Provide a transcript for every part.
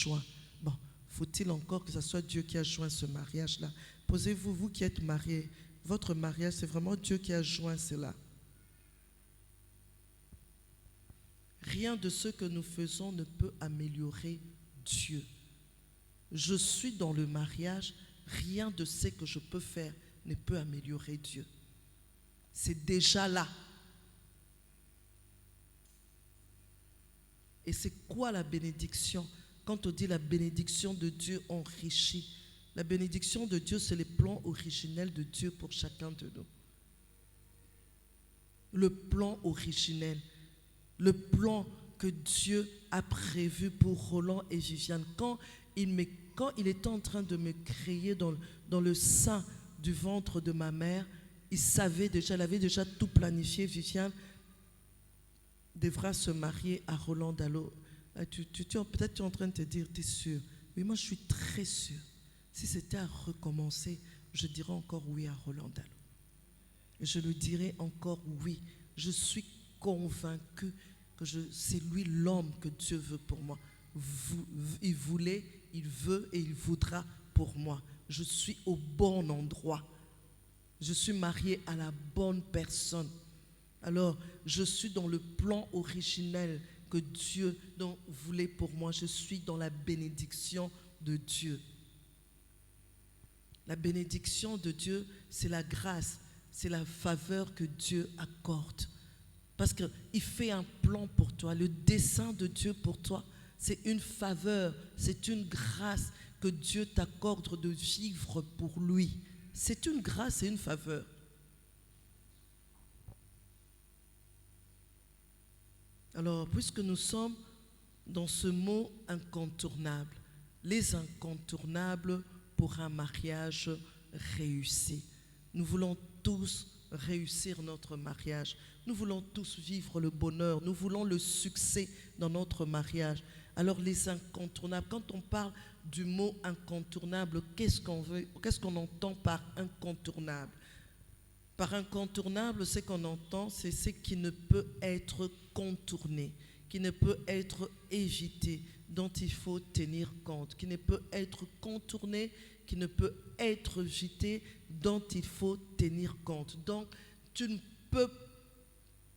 joint. Bon, faut-il encore que ce soit Dieu qui a joint ce mariage-là? Posez-vous, vous qui êtes mariés, votre mariage, c'est vraiment Dieu qui a joint cela. Rien de ce que nous faisons ne peut améliorer Dieu. Je suis dans le mariage, rien de ce que je peux faire ne peut améliorer Dieu. C'est déjà là. Et c'est quoi la bénédiction? Quand on dit la bénédiction de Dieu enrichit, la bénédiction de Dieu, c'est le plan originel de Dieu pour chacun de nous. Le plan originel, le plan que Dieu a prévu pour Roland et Viviane. Quand il était en train de me créer dans le sein du ventre de ma mère, il avait déjà tout planifié. Viviane devra se marier à Roland Dallot. Peut-être tu es en train de te dire, tu es sûr? Oui, moi je suis très sûr. Si c'était à recommencer, je dirais encore oui à Roland Dallot. Je lui dirais encore oui. Je suis convaincue que c'est lui l'homme que Dieu veut pour moi. Il voulait, il veut et il voudra pour moi. Je suis au bon endroit. Je suis mariée à la bonne personne. Alors, je suis dans le plan originel que Dieu voulait pour moi. Je suis dans la bénédiction de Dieu. La bénédiction de Dieu, c'est la grâce, c'est la faveur que Dieu accorde. Parce qu'il fait un plan pour toi. Le dessein de Dieu pour toi, c'est une faveur, c'est une grâce que Dieu t'accorde de vivre pour lui. C'est une grâce et une faveur. Alors, puisque nous sommes dans ce mot incontournable, les incontournables pour un mariage réussi. Nous voulons tous réussir notre mariage. Nous voulons tous vivre le bonheur. Nous voulons le succès dans notre mariage. Alors, les incontournables, quand on parle du mot incontournable, qu'est-ce qu'on entend par incontournable? Par incontournable, ce qu'on entend, c'est ce qui ne peut être contourné, qui ne peut être évité, dont il faut tenir compte, qui ne peut être contourné, qui ne peut être évité, dont il faut tenir compte. Donc, tu ne peux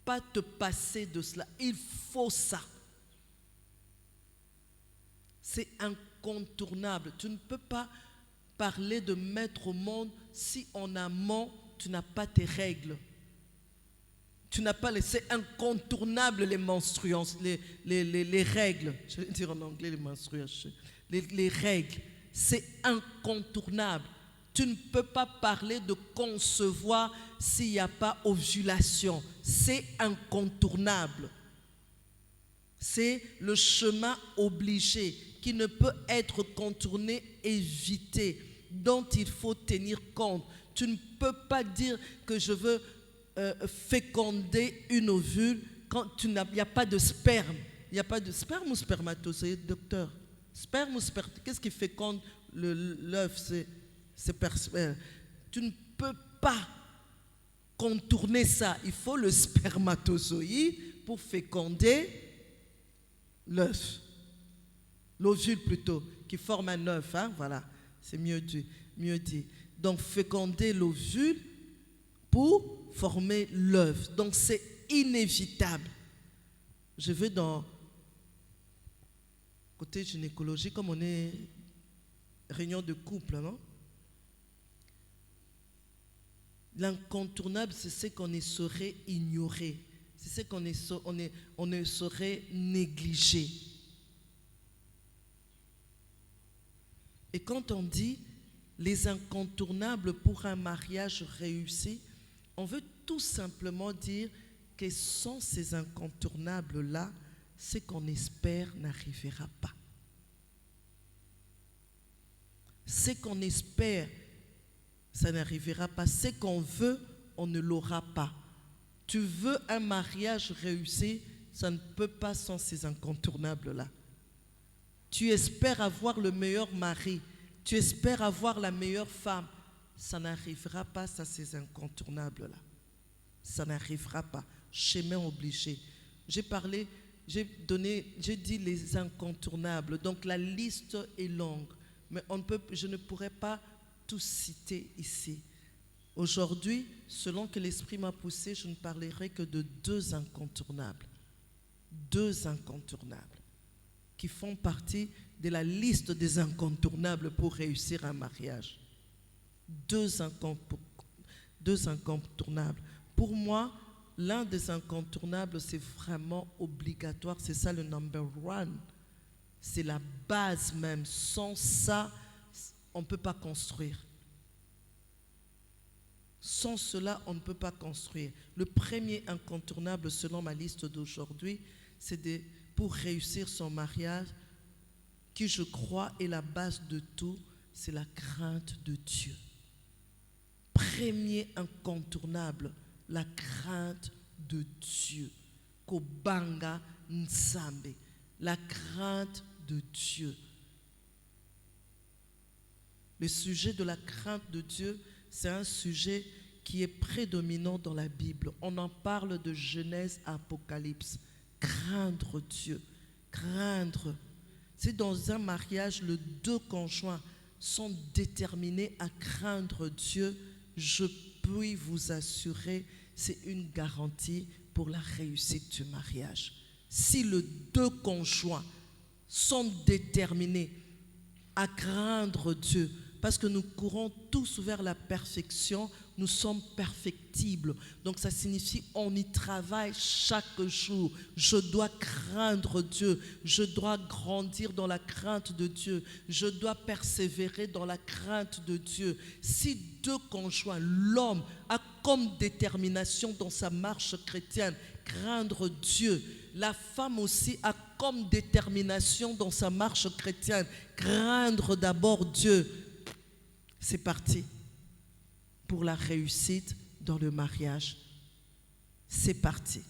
pas te passer de cela. Il faut ça. C'est incontournable. Tu ne peux pas parler de mettre au monde si en amont, tu n'as pas tes règles. Tu n'as pas c'est incontournable les menstruations, les règles. Je vais dire en anglais les menstruations. Les règles, c'est incontournable. Tu ne peux pas parler de concevoir s'il n'y a pas ovulation. C'est incontournable. C'est le chemin obligé qui ne peut être contourné, évité, dont il faut tenir compte. Tu ne peux pas dire que je veux féconder une ovule quand il n'y a pas de sperme. Il n'y a pas de sperme ou spermatozoïde, docteur? Sperme ou spermatozoïde? Qu'est-ce qui féconde l'œuf? Tu ne peux pas contourner ça. Il faut le spermatozoïde pour féconder l'œuf. L'ovule plutôt, qui forme un œuf. Hein? Voilà, c'est mieux dit. Donc, féconder l'ovule pour former l'œuf. Donc, c'est inévitable. Je vais dans côté gynécologie, comme on est réunion de couple, non? L'incontournable, c'est ce qu'on ne saurait ignorer. C'est ce qu'on ne saurait négliger. Et quand on dit les incontournables pour un mariage réussi, on veut tout simplement dire que sans ces incontournables-là, ce qu'on espère n'arrivera pas. Ce qu'on espère, ça n'arrivera pas. Ce qu'on veut, on ne l'aura pas. Tu veux un mariage réussi, ça ne peut pas sans ces incontournables-là. Tu espères avoir le meilleur mari, tu espères avoir la meilleure femme, ça n'arrivera pas sans ces incontournables-là. Ça n'arrivera pas. Chemin obligé. J'ai parlé j'ai dit les incontournables. Donc la liste est longue, mais je ne pourrais pas tout citer ici. Aujourd'hui, selon que l'Esprit m'a poussé, je ne parlerai que de 2 incontournables. 2 incontournables qui font partie de la liste des incontournables pour réussir un mariage. 2 incontournables. Pour moi, l'un des incontournables, c'est vraiment obligatoire. C'est ça le number 1. C'est la base même. Sans ça, on ne peut pas construire. Sans cela, on ne peut pas construire. Le premier incontournable, selon ma liste d'aujourd'hui, c'est pour réussir son mariage, qui je crois est la base de tout, c'est la crainte de Dieu. Premier incontournable, la crainte de Dieu. Kobanga Nsambe. La crainte de Dieu. Le sujet de la crainte de Dieu, c'est un sujet qui est prédominant dans la Bible. On en parle de Genèse à Apocalypse. Craindre Dieu. Craindre. Si dans un mariage, les 2 conjoints sont déterminés à craindre Dieu, je puis vous assurer, c'est une garantie pour la réussite du mariage. Si les 2 conjoints sont déterminés à craindre Dieu, parce que nous courons tous vers la perfection, nous sommes perfectibles. Donc ça signifie on y travaille chaque jour. Je dois craindre Dieu, je dois grandir dans la crainte de Dieu, je dois persévérer dans la crainte de Dieu. Si 2 conjoints, l'homme a comme détermination dans sa marche chrétienne craindre Dieu, la femme aussi a comme détermination dans sa marche chrétienne craindre d'abord Dieu, c'est parti pour la réussite dans le mariage. C'est parti.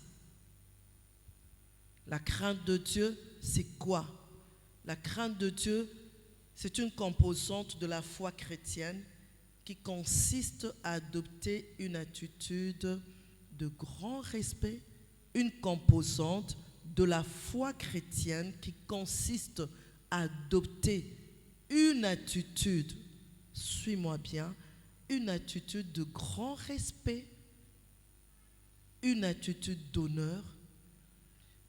La crainte de Dieu, c'est quoi? La crainte de Dieu, c'est une composante de la foi chrétienne qui consiste à adopter une attitude de grand respect, une composante de la foi chrétienne qui consiste à adopter une attitude, suis-moi bien, une attitude de grand respect, une attitude d'honneur,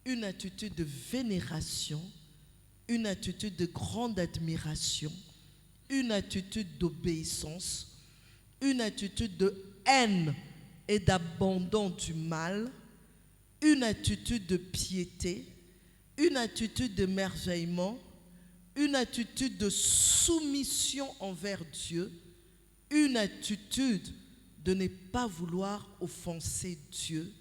une attitude de vénération, une attitude de grande admiration, une attitude d'obéissance, une attitude de haine et d'abandon du mal, une attitude de piété, une attitude de merveillement, une attitude de soumission envers Dieu, une attitude de ne pas vouloir offenser Dieu,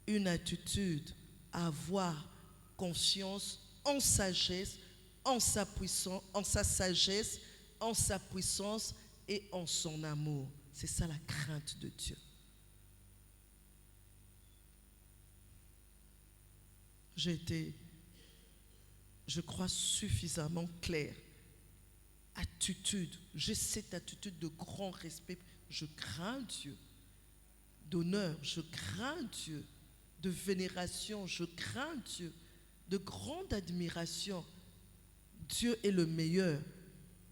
une attitude à avoir confiance en sagesse, en sa puissance, en sa sagesse, en sa puissance et en son amour. C'est ça la crainte de Dieu. J'ai été, je crois, suffisamment clair. Attitude, j'ai cette attitude de grand respect. Je crains Dieu. D'honneur, je crains Dieu. De vénération, je crains Dieu. De grande admiration. Dieu est le meilleur.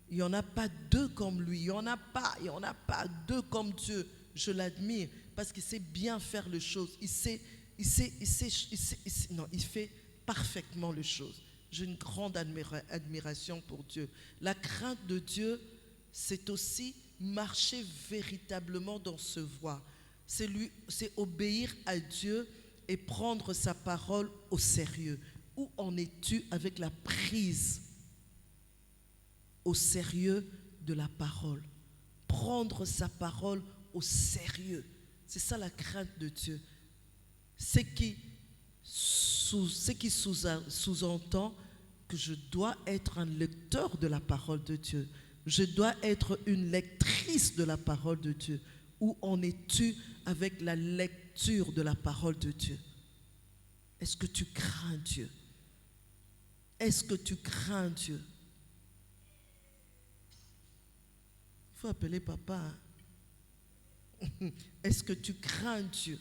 Il n'y en a pas 2 comme lui. Il n'y en a pas 2 comme Dieu. Je l'admire parce qu'il sait bien faire les choses. Il fait parfaitement les choses. J'ai une grande admiration pour Dieu. La crainte de Dieu, c'est aussi marcher véritablement dans ce voie. C'est obéir à Dieu et prendre sa parole au sérieux. Où en es-tu avec la prise au sérieux de la parole? Prendre sa parole au sérieux. C'est ça la crainte de Dieu. Ce qui sous-entend que je dois être un lecteur de la parole de Dieu. Je dois être une lectrice de la parole de Dieu. Où en es-tu avec la lecture de la parole de Dieu? Est-ce que tu crains Dieu? Est-ce que tu crains Dieu? Il faut appeler papa. Est-ce que tu crains Dieu?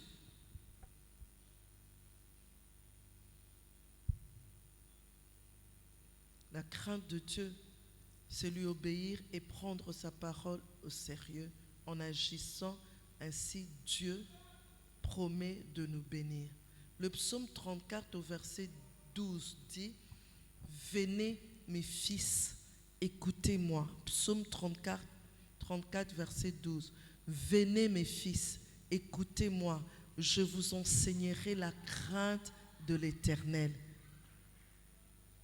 La crainte de Dieu, c'est lui obéir et prendre sa parole au sérieux. En agissant ainsi, Dieu promet de nous bénir. Le psaume 34 au verset 12 dit « Venez mes fils, écoutez-moi ». Psaume 34 verset 12. « Venez mes fils, écoutez-moi, je vous enseignerai la crainte de l'Éternel. »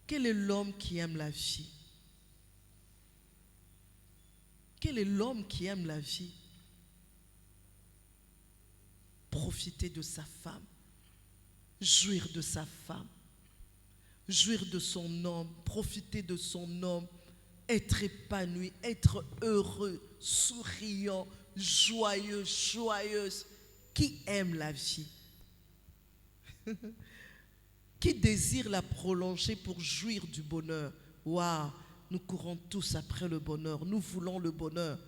Quel est l'homme qui aime la vie? Quel est l'homme qui aime la vie? Profiter de sa femme, jouir de sa femme, jouir de son homme, profiter de son homme, être épanoui, être heureux, souriant, joyeux, joyeuse. Qui aime la vie? Qui désire la prolonger pour jouir du bonheur? Waouh, nous courons tous après le bonheur, nous voulons le bonheur.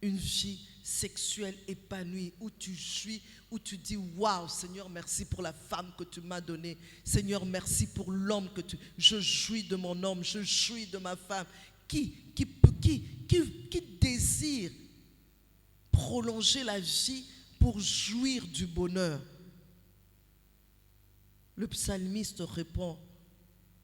Une vie sexuelle épanouie où tu jouis, où tu dis waouh Seigneur, merci pour la femme que tu m'as donnée. Seigneur, merci pour l'homme que tu... Je jouis de mon homme, je jouis de ma femme. Qui désire prolonger la vie pour jouir du bonheur? Le psalmiste répond,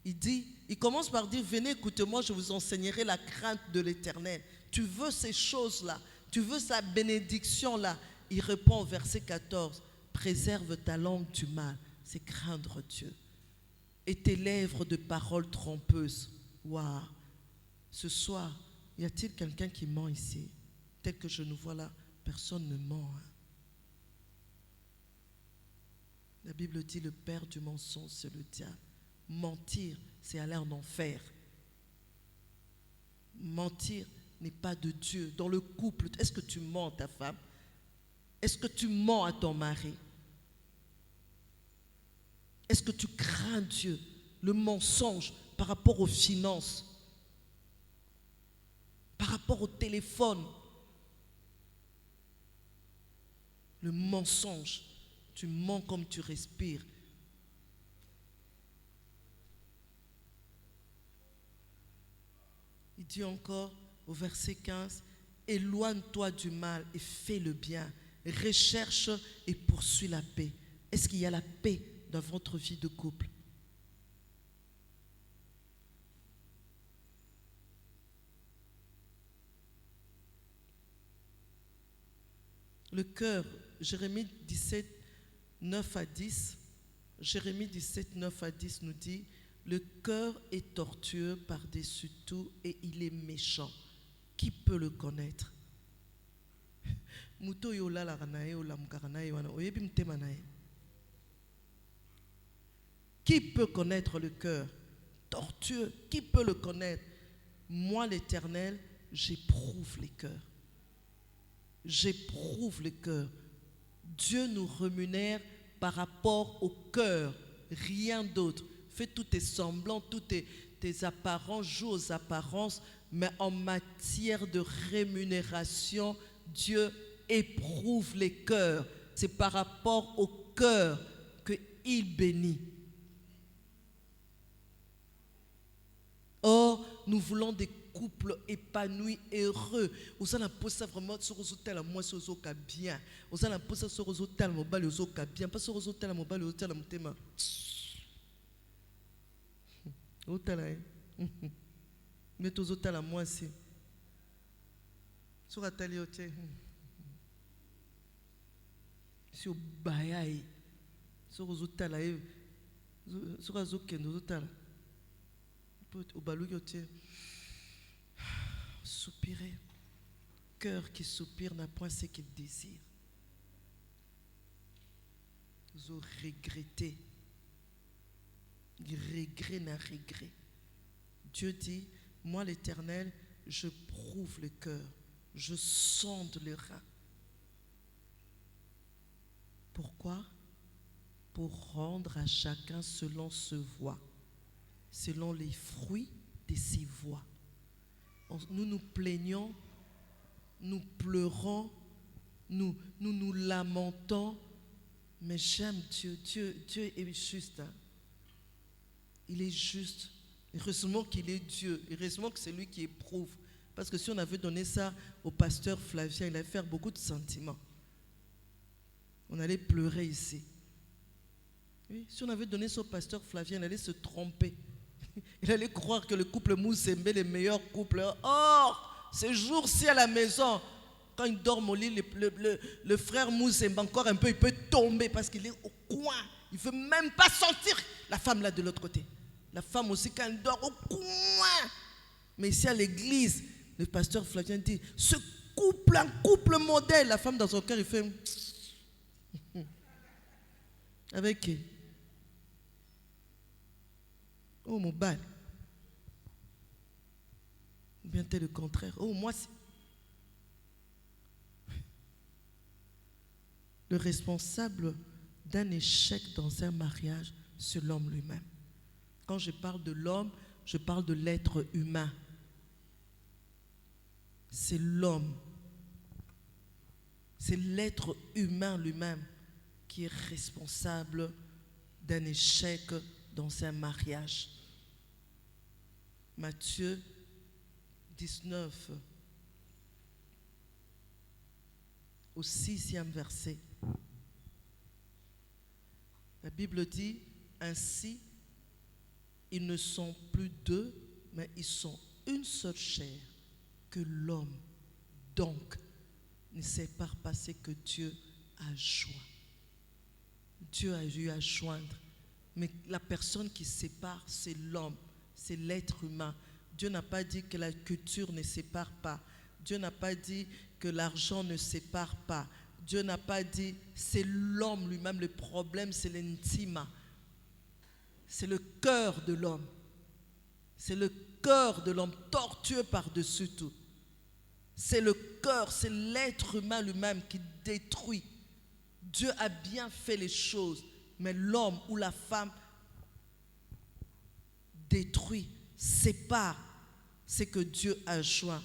il commence par dire, venez écoutez-moi, je vous enseignerai la crainte de l'Éternel. Tu veux ces choses-là, tu veux sa bénédiction-là. Il répond au verset 14, préserve ta langue du mal, c'est craindre Dieu. Et tes lèvres de paroles trompeuses. Waouh! Ce soir, y a-t-il quelqu'un qui ment ici? Tel que je nous vois là, personne ne ment. La Bible dit le père du mensonge, c'est le diable. Mentir, c'est aller en enfer. Mentir n'est pas de Dieu. Dans le couple, est-ce que tu mens à ta femme? Est-ce que tu mens à ton mari? Est-ce que tu crains Dieu? Le mensonge par rapport aux finances, par rapport au téléphone. Le mensonge, tu mens comme tu respires. Il dit encore au verset 15, éloigne-toi du mal et fais le bien. Recherche et poursuis la paix. Est-ce qu'il y a la paix dans votre vie de couple? Le cœur, Jérémie 17, 9 à 10, Jérémie 17, 9 à 10 nous dit, le cœur est tortueux par-dessus tout et il est méchant. Qui peut le connaître? Qui peut connaître le cœur? Tortueux, qui peut le connaître? Moi, l'Éternel, j'éprouve les cœurs. J'éprouve les cœurs. Dieu nous rémunère par rapport au cœur, rien d'autre. Fais tous tes semblants, toutes tes apparences, joue aux apparences, mais en matière de rémunération, Dieu éprouve les cœurs. C'est par rapport au cœur qu'il bénit. Or, nous voulons des couples épanouis, heureux. Vous allez poser vraiment sur les hôtels à moi, sur les hôtels bien. Vous allez poser sur les hôtels à mobile, les hôtels bien. Pas sur les hôtels à mobile, les hôtels à mon thème. Hôtel, mais aux hôtels à moi aussi. Sur la télé, sur Bayaï, sur les hôtels, sur les hôtels, au balou, soupirer. Cœur qui soupire n'a point ce qu'il désire. Vous regrettez. Regret n'a regret. Dieu dit, moi l'Éternel, je prouve le cœur, je sonde le rein. Pourquoi? Pour rendre à chacun selon ses voies, selon les fruits de ses voies. Nous nous plaignons, nous pleurons, nous lamentons, mais j'aime Dieu. Dieu est juste. Hein? il est juste. Heureusement qu'il est Dieu. Heureusement que c'est lui qui éprouve. Parce que si on avait donné ça au pasteur Flavien, il allait faire beaucoup de sentiments. On allait pleurer ici. Oui, si on avait donné ça au pasteur Flavien, il allait se tromper. Il allait croire que le couple Moussembe est le meilleur couple. Or, ces jours-ci à la maison, quand il dort au lit, le frère Moussembe, encore un peu, il peut tomber parce qu'il est au coin. Il ne veut même pas sentir la femme là de l'autre côté. La femme aussi, quand elle dort au coin. Mais ici à l'église, le pasteur Flavien dit, ce couple, un couple modèle. La femme dans son cœur, il fait... Avec qui? Oh, mon bal. Ou bien t'es le contraire. Oh, moi, c'est... Le responsable d'un échec dans un mariage, c'est l'homme lui-même. Quand je parle de l'homme, je parle de l'être humain. C'est l'homme. C'est l'être humain lui-même qui est responsable d'un échec dans un mariage. Matthieu 19, au 6e verset. La Bible dit, ainsi, ils ne sont plus deux, mais ils sont une seule chair, que l'homme, donc, ne sépare pas ce que Dieu a joint. Dieu a eu à joindre. Mais la personne qui sépare, c'est l'homme, c'est l'être humain. Dieu n'a pas dit que la culture ne sépare pas. Dieu n'a pas dit que l'argent ne sépare pas. Dieu n'a pas dit, c'est l'homme lui-même. Le problème, c'est l'intime. C'est le cœur de l'homme. C'est le cœur de l'homme tortueux par-dessus tout. C'est le cœur, c'est l'être humain lui-même qui détruit. Dieu a bien fait les choses, mais l'homme ou la femme détruit, sépare ce que Dieu a joint.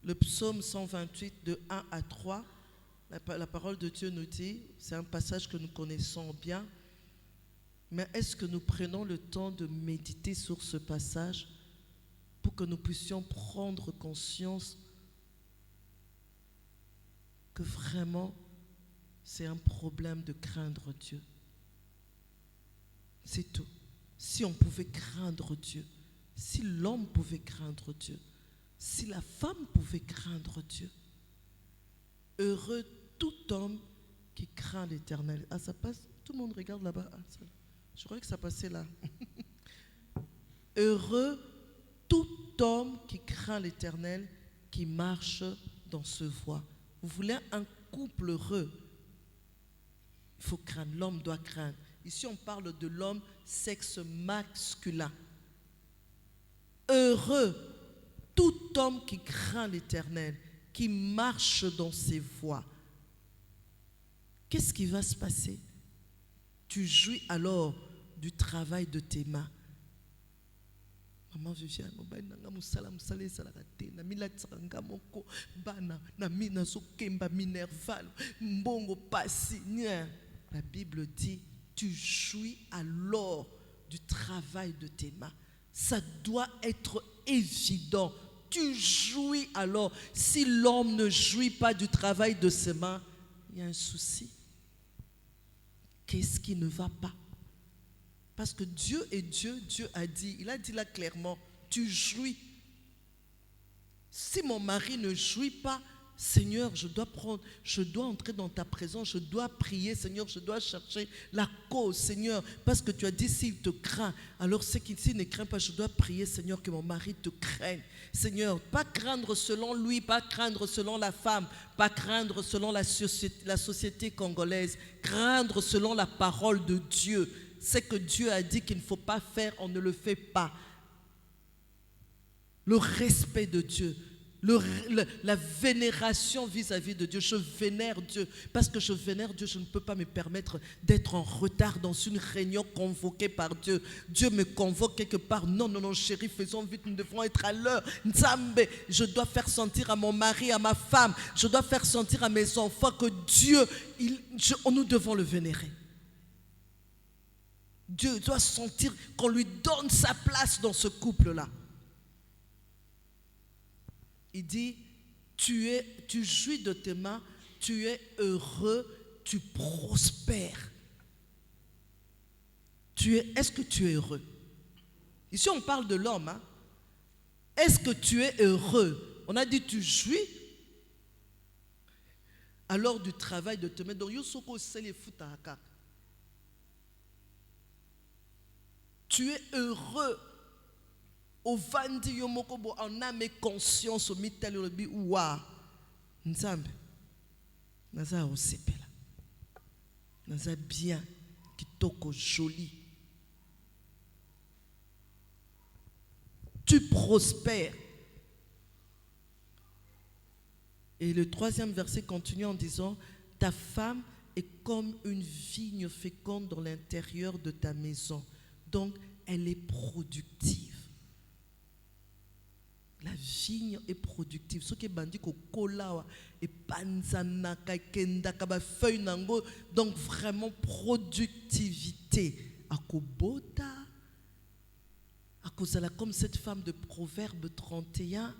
Le psaume 128 de 1 à 3, la parole de Dieu nous dit, c'est un passage que nous connaissons bien, mais est-ce que nous prenons le temps de méditer sur ce passage pour que nous puissions prendre conscience que vraiment c'est un problème de craindre Dieu. C'est tout. Si on pouvait craindre Dieu, si l'homme pouvait craindre Dieu, si la femme pouvait craindre Dieu, heureux tout homme qui craint l'Éternel. Ah, ça passe? Tout le monde regarde là-bas. Ah, je croyais que ça passait là. Heureux tout homme qui craint l'Éternel, qui marche dans ce voie. Vous voulez un couple heureux, il faut craindre, l'homme doit craindre. Ici on parle de l'homme sexe masculin. Heureux tout homme qui craint l'Éternel, qui marche dans ses voies. Qu'est-ce qui va se passer? Tu jouis alors du travail de tes mains. Maman Viviane, na musala musala salakate na mila tsanga moko bana na mina sokemba minerval mbongo pasi. La Bible dit, tu jouis alors du travail de tes mains. Ça doit être évident. Tu jouis alors. Si l'homme ne jouit pas du travail de ses mains, il y a un souci. Qu'est-ce qui ne va pas? Parce que Dieu est Dieu, Dieu a dit, il a dit là clairement, tu jouis. Si mon mari ne jouit pas, Seigneur, je dois entrer dans ta présence, je dois prier, Seigneur, je dois chercher la cause, Seigneur, parce que tu as dit s'il te craint, alors s'il ne craint pas, je dois prier, Seigneur, que mon mari te craigne. Seigneur, pas craindre selon lui, pas craindre selon la femme, pas craindre selon la société congolaise, craindre selon la parole de Dieu. C'est que Dieu a dit qu'il ne faut pas faire, on ne le fait pas. Le respect de Dieu, la vénération vis-à-vis de Dieu. Je vénère Dieu. Parce que je vénère Dieu, je ne peux pas me permettre d'être en retard dans une réunion convoquée par Dieu. Dieu me convoque quelque part. Non, non, non, chérie, faisons vite, nous devons être à l'heure. Nzambe, je dois faire sentir à mon mari, à ma femme, je dois faire sentir à mes enfants que Dieu, nous devons le vénérer. Dieu doit sentir qu'on lui donne sa place dans ce couple-là. Il dit, tu jouis de tes mains, tu es heureux, tu prospères. Est-ce que tu es heureux? Ici, on parle de l'homme. Hein? Est-ce que tu es heureux? On a dit, tu jouis. Alors du travail de te mettre dans tu es heureux au vandi yomokobo en âme et conscience au mitel robi ouwa nzambe naza osepela naza bien kitoko joli, tu prospères. Et le 3e verset continue en disant, ta femme est comme une vigne féconde dans l'intérieur de ta maison. Donc, elle est productive. La vigne est productive. Ce qui est bandit ko kola et panzana kenda kaba feuille nango, donc vraiment productivité. Akobota, akozala comme cette femme de Proverbe 31.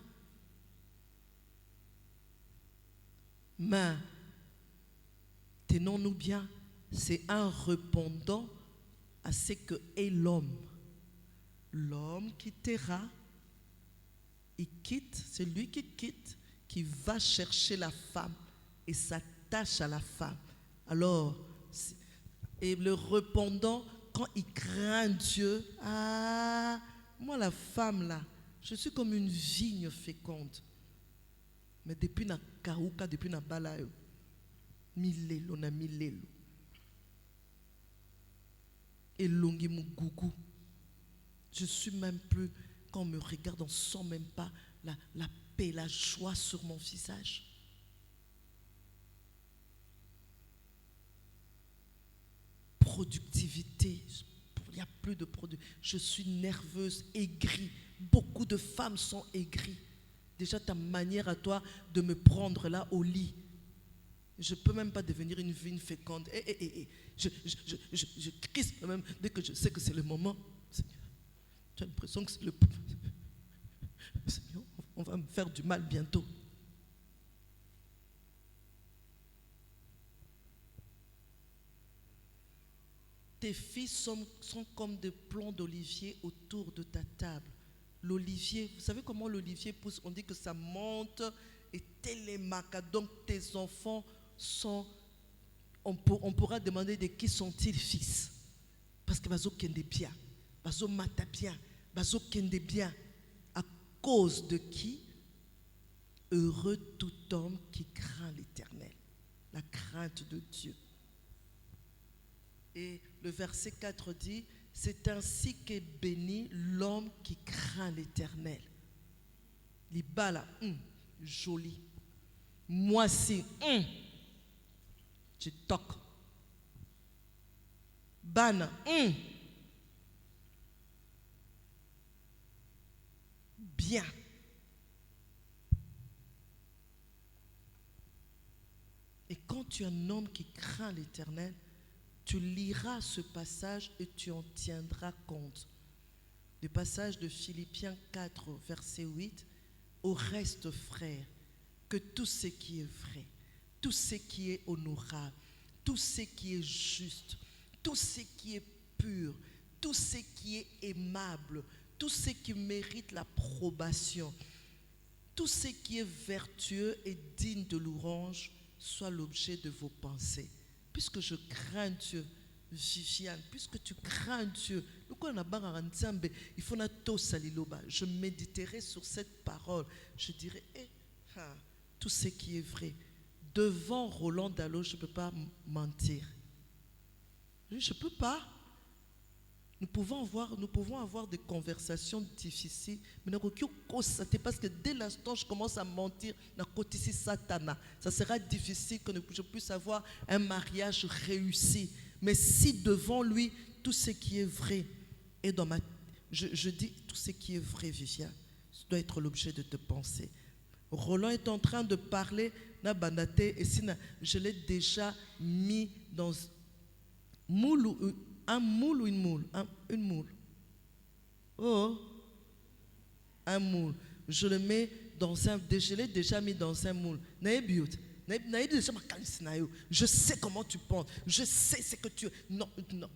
Mais, tenons-nous bien, c'est un répondant à ce que est l'homme. L'homme quittera, il quitte, c'est lui qui quitte, qui va chercher la femme et s'attache à la femme. Alors, et le répondant, quand il craint Dieu, moi la femme là, je suis comme une vigne féconde. Mais depuis na kauka, depuis na balayo, milelo na milelo. Et longi mugugu. Je suis même plus, quand on me regarde, on ne sent même pas la paix, la joie sur mon visage. Productivité, il n'y a plus de produit. Je suis nerveuse, aigrie. Beaucoup de femmes sont aigries. Déjà ta manière à toi de me prendre là au lit. Je ne peux même pas devenir une vigne féconde. Je crispe même dès que je sais que c'est le moment. Seigneur, tu as l'impression que c'est le... Seigneur, on va me faire du mal bientôt. Tes filles sont comme des plants d'olivier autour de ta table. L'olivier, vous savez comment l'olivier pousse? On dit que ça monte et télémaca. Donc tes enfants sont, on pourra demander de qui sont-ils fils? Parce que bazo kende bien, bazo mata bien, bazo kende bien. À cause de qui? Heureux tout homme qui craint l'Éternel. La crainte de Dieu. Et le verset 4 dit, c'est ainsi qu'est béni l'homme qui craint l'Éternel. Libala, joli. Moi si, je toque. Bana, bien. Et quand tu es un homme qui craint l'Éternel, tu liras ce passage et tu en tiendras compte. Le passage de Philippiens 4, verset 8. Au reste, frères, que tout ce qui est vrai, tout ce qui est honorable, tout ce qui est juste, tout ce qui est pur, tout ce qui est aimable, tout ce qui mérite l'approbation, tout ce qui est vertueux et digne de louange, soit l'objet de vos pensées. Puisque je crains Dieu, Viviane, puisque tu crains Dieu, il faut je méditerai sur cette parole. Je dirai, tout ce qui est vrai. Devant Roland Dallot, je ne peux pas mentir. Je ne peux pas. Nous pouvons avoir des conversations difficiles, mais parce que dès l'instant je commence à mentir, ça sera difficile que je puisse avoir un mariage réussi. Mais si devant lui, tout ce qui est vrai est dans ma... Je dis, tout ce qui est vrai, Viviane, ça doit être l'objet de tes pensées. Roland est en train de parler, et je l'ai déjà mis dans moule Un moule ou une moule? Une moule. Oh, un moule. Je le mets dans un... Je l'ai déjà mis dans un moule. Je sais comment tu penses. Je sais ce que tu... Non, non.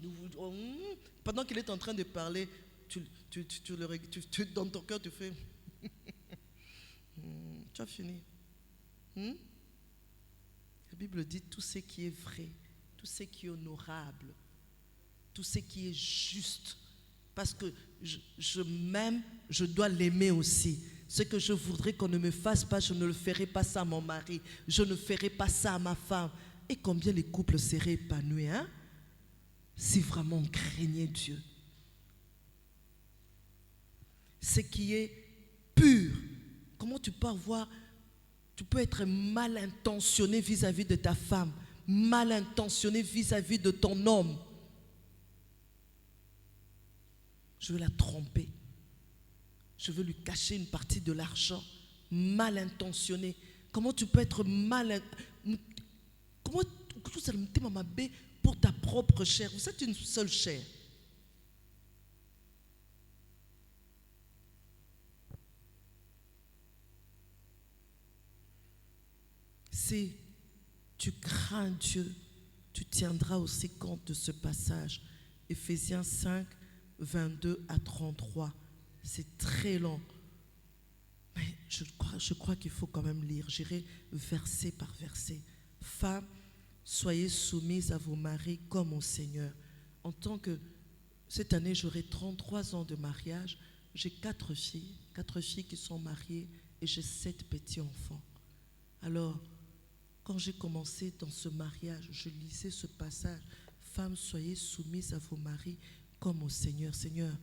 Pendant qu'il est en train de parler, dans ton cœur, tu fais... Tu as fini. La Bible dit tout ce qui est vrai, tout ce qui est honorable, tout ce qui est juste. Parce que je m'aime, je dois l'aimer aussi. Ce que je voudrais qu'on ne me fasse pas, je ne le ferai pas ça à mon mari. Je ne ferai pas ça à ma femme. Et combien les couples seraient épanouis, hein? Si vraiment on craignait Dieu. Ce qui est pur. Comment tu peux avoir... Tu peux être mal intentionné vis-à-vis de ta femme, mal intentionné vis-à-vis de ton homme. Je veux la tromper. Je veux lui cacher une partie de l'argent. Mal intentionné. Comment tu peux être mal... Comment tu peux pour ta propre chair? Vous êtes une seule chair. Si tu crains Dieu, tu tiendras aussi compte de ce passage. Éphésiens 5, 22 à 33. C'est très long. Mais je crois qu'il faut quand même lire. J'irai verset par verset. Femmes, soyez soumises à vos maris comme au Seigneur. En tant que, cette année, j'aurai 33 ans de mariage. J'ai 4 filles qui sont mariées et j'ai 7 petits enfants. Alors, quand j'ai commencé dans ce mariage, je lisais ce passage. Femmes, soyez soumises à vos maris comme au Seigneur. Seigneur,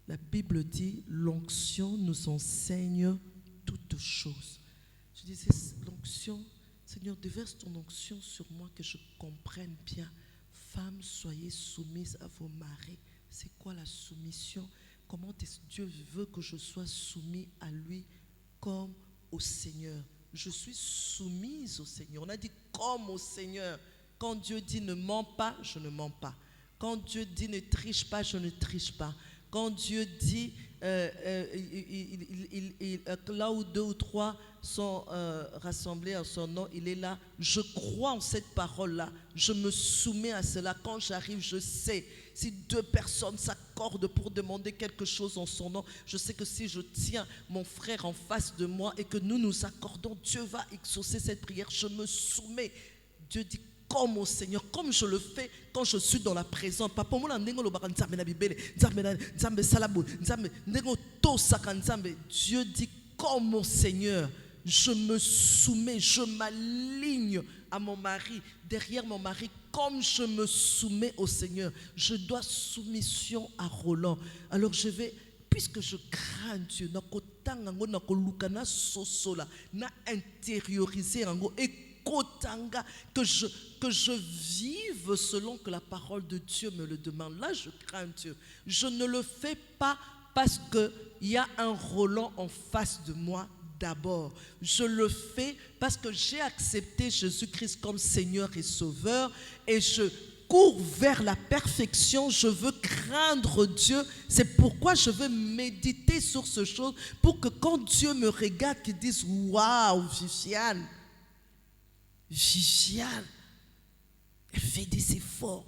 la Bible dit, l'onction nous enseigne toutes choses. Je disais, l'onction, Seigneur, déverse ton onction sur moi que je comprenne bien. Femmes, soyez soumises à vos maris. C'est quoi la soumission? Comment Dieu veut que je sois soumis à lui comme au Seigneur? Je suis soumise au Seigneur. On a dit comme au Seigneur. Quand Dieu dit ne mens pas, je ne mens pas. Quand Dieu dit ne triche pas, je ne triche pas. Quand Dieu dit là où 2 ou 3 sont rassemblés en son nom, il est là. Je crois en cette parole-là. Je me soumets à cela. Quand j'arrive, je sais. Si 2 personnes s'accordent pour demander quelque chose en son nom, je sais que si je tiens mon frère en face de moi et que nous nous accordons, Dieu va exaucer cette prière. Je me soumets. Dieu dit comme au Seigneur, comme je le fais quand je suis dans la présence. Dieu dit comme au Seigneur. Je me soumets, je m'aligne à mon mari, derrière mon mari, comme je me soumets au Seigneur. Je dois soumission à Roland. Alors je vais, puisque je crains Dieu, na intérioriser que je vive selon que la parole de Dieu me le demande. Là, je crains Dieu. Je ne le fais pas parce qu'il y a un Roland en face de moi. D'abord, je le fais parce que j'ai accepté Jésus-Christ comme Seigneur et Sauveur et je cours vers la perfection. Je veux craindre Dieu. C'est pourquoi je veux méditer sur ce chose pour que quand Dieu me regarde, qu'il dise waouh, Viviane, elle fait des efforts.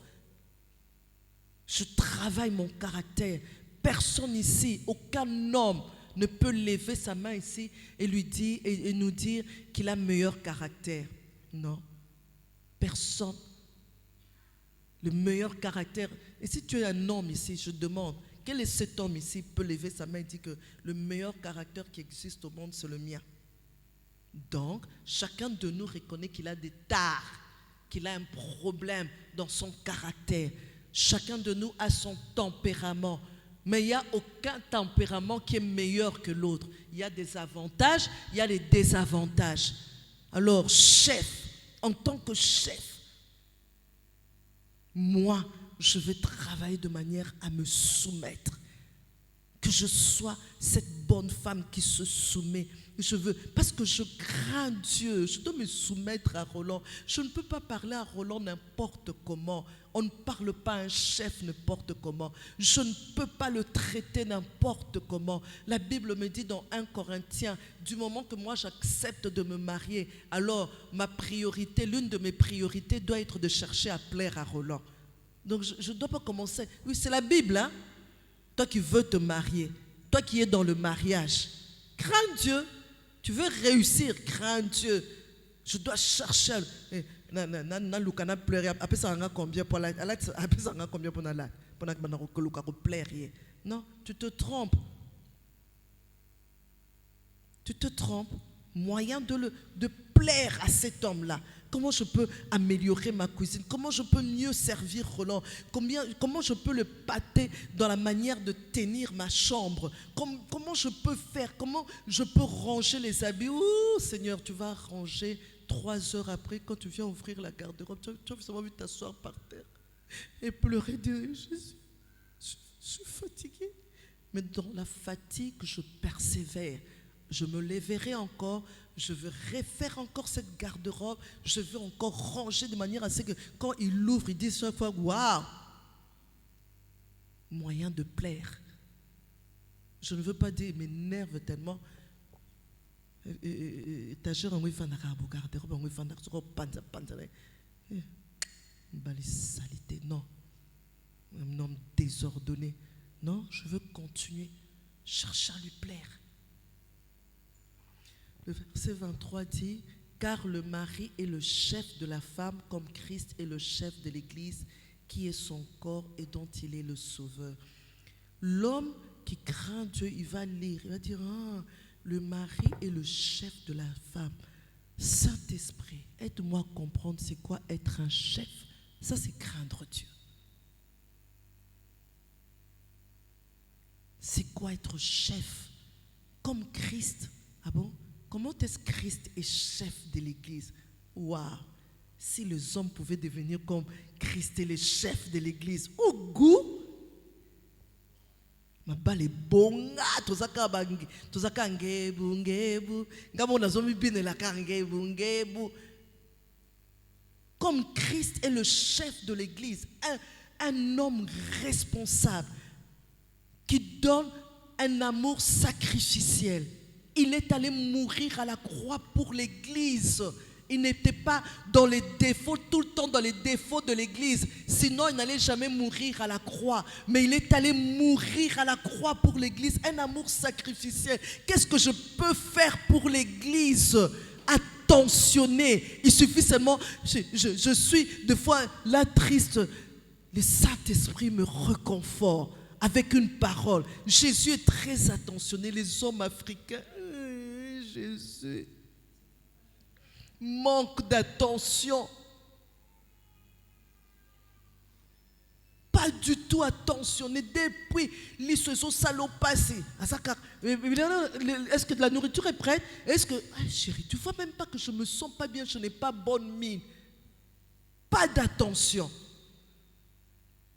Je travaille mon caractère. Personne ici, aucun homme ne peut lever sa main ici et lui dire et nous dire qu'il a meilleur caractère. Non. Personne. Le meilleur caractère. Et si tu es un homme ici, je demande, quel est cet homme ici qui peut lever sa main et dire que le meilleur caractère qui existe au monde, c'est le mien? Donc, chacun de nous reconnaît qu'il a des tares, qu'il a un problème dans son caractère. Chacun de nous a son tempérament. Mais il n'y a aucun tempérament qui est meilleur que l'autre. Il y a des avantages, il y a des désavantages. Alors, chef, en tant que chef, moi, je vais travailler de manière à me soumettre. Que je sois cette bonne femme qui se soumet, parce que je crains Dieu, je dois me soumettre à Roland. Je ne peux pas parler à Roland n'importe comment. On ne parle pas à un chef n'importe comment. Je ne peux pas le traiter n'importe comment. La Bible me dit dans 1 Corinthiens, du moment que moi j'accepte de me marier, alors ma priorité, l'une de mes priorités doit être de chercher à plaire à Roland. Donc je ne dois pas commencer. Oui, c'est la Bible, hein? Toi qui veux te marier, toi qui es dans le mariage, crains Dieu. Tu veux réussir, crains Dieu. Je dois chercher. Na pleurer. Après ça, on a combien pour la. Après ça, on a combien pour la. Pour plaire. Non, tu te trompes. Tu te trompes. Moyen de plaire à cet homme-là. Comment je peux améliorer ma cuisine? Comment je peux mieux servir Roland? Comment je peux le pâter dans la manière de tenir ma chambre? Comment je peux faire? Comment je peux ranger les habits? Ouh, Seigneur, tu vas ranger 3 heures après quand tu viens ouvrir la garde-robe. Tu as seulement envie de t'asseoir par terre et pleurer, dire Jésus, je suis fatigué. Mais dans la fatigue, je persévère. Je me lèverai encore, je veux refaire encore cette garde-robe, je veux encore ranger de manière à ce que quand il l'ouvre, il dit chaque fois, waouh, moyen de plaire. Je ne veux pas dire, il m'énerve tellement. Non, un homme désordonné. Non, je veux continuer, chercher à lui plaire. Le verset 23 dit, car le mari est le chef de la femme comme Christ est le chef de l'Église qui est son corps et dont il est le sauveur. L'homme qui craint Dieu, il va lire, il va dire, ah, le mari est le chef de la femme. Saint-Esprit, aide-moi à comprendre c'est quoi être un chef. Ça, c'est craindre Dieu. C'est quoi être chef comme Christ? Ah bon? Comment est-ce que Christ est chef de l'Église? Waouh! Si les hommes pouvaient devenir comme Christ est le chef de l'Église, au goût, ma balle est bonga, tozaka ngebu ngebu, ngamo zomi bine la ngebu ngebu. Comme Christ est le chef de l'Église, un homme responsable qui donne un amour sacrificiel. Il est allé mourir à la croix pour l'Église. Il n'était pas dans les défauts, tout le temps dans les défauts de l'Église. Sinon, il n'allait jamais mourir à la croix. Mais il est allé mourir à la croix pour l'Église. Un amour sacrificiel. Qu'est-ce que je peux faire pour l'Église? Attentionner. Il suffit seulement, je suis des fois là triste. Le Saint-Esprit me réconforte avec une parole. Jésus est très attentionné. Les hommes africains, Jésus manque d'attention. Pas du tout attentionné depuis les choses salopasses. Est-ce que de la nourriture est prête? Est-ce que, chérie, tu vois même pas que je me sens pas bien, je n'ai pas bonne mine. Pas d'attention.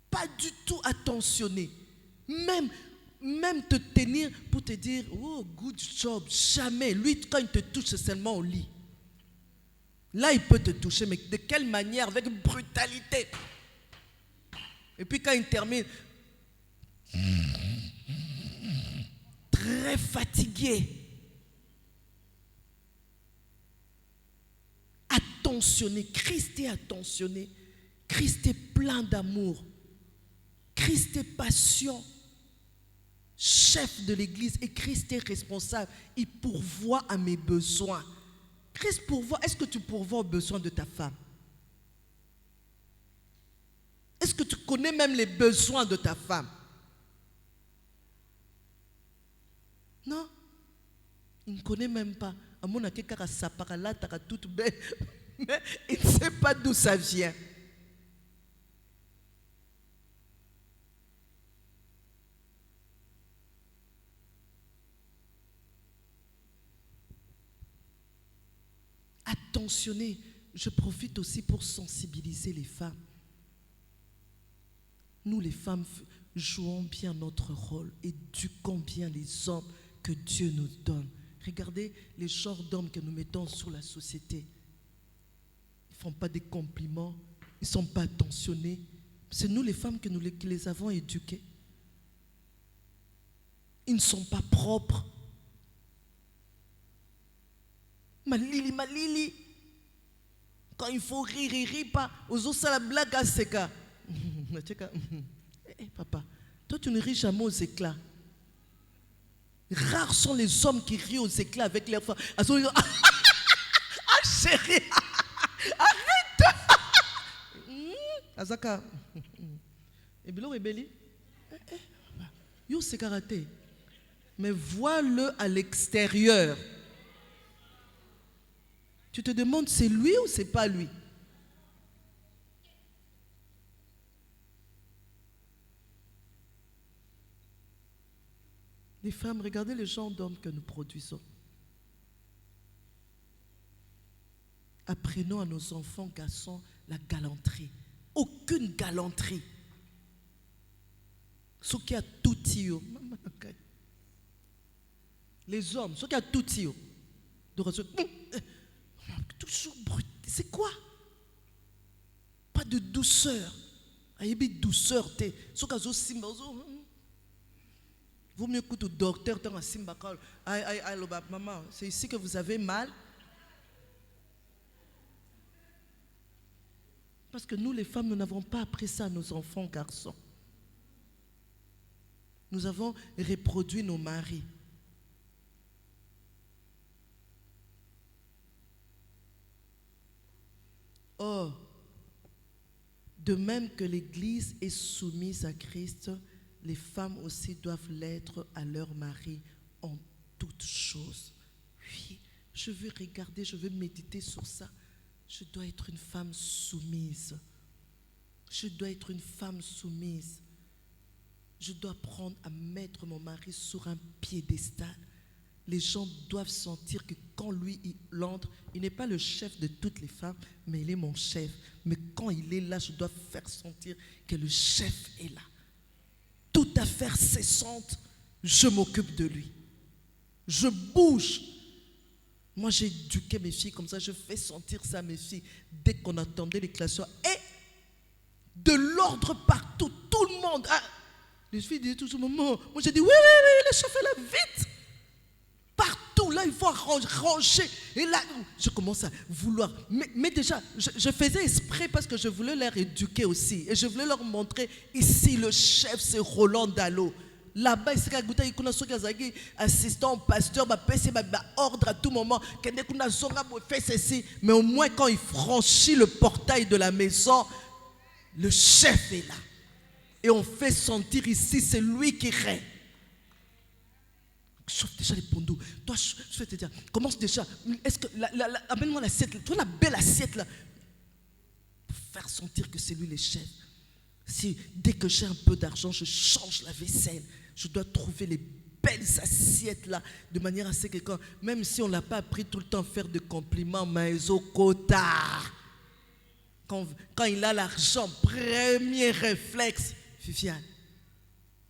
Pas du tout attentionné. Même te tenir pour te dire, oh, good job, jamais. Lui, quand il te touche, c'est seulement au lit. Là, il peut te toucher, mais de quelle manière? Avec brutalité. Et puis quand il termine, très fatigué, attentionné. Christ est attentionné. Christ est plein d'amour. Christ est patient. Chef de l'Église, et Christ est responsable. Il pourvoit à mes besoins. Christ pourvoit. Est-ce que tu pourvois aux besoins de ta femme? Est-ce que tu connais même les besoins de ta femme? Non. Il ne connaît même pas. Mais il ne sait pas d'où ça vient. Attentionnez, je profite aussi pour sensibiliser les femmes. Nous les femmes jouons bien notre rôle, éduquons bien les hommes que Dieu nous donne. Regardez les genres d'hommes que nous mettons sur la société. Ils ne font pas des compliments, ils ne sont pas attentionnés. C'est nous les femmes qui les avons éduqués. Ils ne sont pas propres. Malili. Quand il faut rire, il ne rit pas. Aux autres, ça la blague à seka. Papa, toi tu ne ris jamais aux éclats. Rares sont les hommes qui rient aux éclats avec leurs femmes. Ah chérie, arrête. Azaka. Et bilo rebelli. Yo c'est karaté. Mais vois-le à l'extérieur. Tu te demandes c'est lui ou c'est pas lui? Les femmes, regardez le genre d'hommes que nous produisons. Apprenons à nos enfants garçons la galanterie. Aucune galanterie. Ce qui a tout tio. Les hommes, ce qui a tout tio. Toujours brut. C'est quoi? Pas de douceur. Aïe, douceur, t'es. Ce qui a simba. Vaut mieux que le docteur dans un simba. Aïe, maman, c'est ici que vous avez mal. Parce que nous, les femmes, nous n'avons pas appris ça à nos enfants garçons. Nous avons reproduit nos maris. Or, de même que l'Église est soumise à Christ, les femmes aussi doivent l'être à leur mari en toutes choses. Oui, je veux regarder, je veux méditer sur ça. Je dois être une femme soumise. Je dois être une femme soumise. Je dois apprendre à mettre mon mari sur un piédestal. Les gens doivent sentir que quand lui il entre, il n'est pas le chef de toutes les femmes, mais il est mon chef. Mais quand il est là, je dois faire sentir que le chef est là. Toute affaire cessante, je m'occupe de lui. Je bouge. Moi, j'ai éduqué mes filles comme ça. Je fais sentir ça à mes filles. Dès qu'on attendait les classes, et de l'ordre partout, tout le monde. Ah, les filles disaient tout ce moment. Moi, j'ai dit, oui, le chef est là, vite. Partout, là, il faut ranger. Et là, je commence à vouloir. Mais déjà, je faisais exprès parce que je voulais leur éduquer aussi. Et je voulais leur montrer, ici, le chef, c'est Roland Dallot. Là-bas, il y a assistant, pasteur, ordre à tout moment. Mais au moins, quand il franchit le portail de la maison, le chef est là. Et on fait sentir ici, c'est lui qui règne. Chauffe déjà les pondos. Toi, je vais te dire, commence déjà. Est-ce que amène-moi l'assiette. Tu vois la belle assiette là. Pour faire sentir que c'est lui le chef. Si dès que j'ai un peu d'argent, je change la vaisselle. Je dois trouver les belles assiettes là, de manière à ce que même si on ne l'a pas appris tout le temps à faire de compliments, mais au quota. Quand il a l'argent, premier réflexe. Viviane,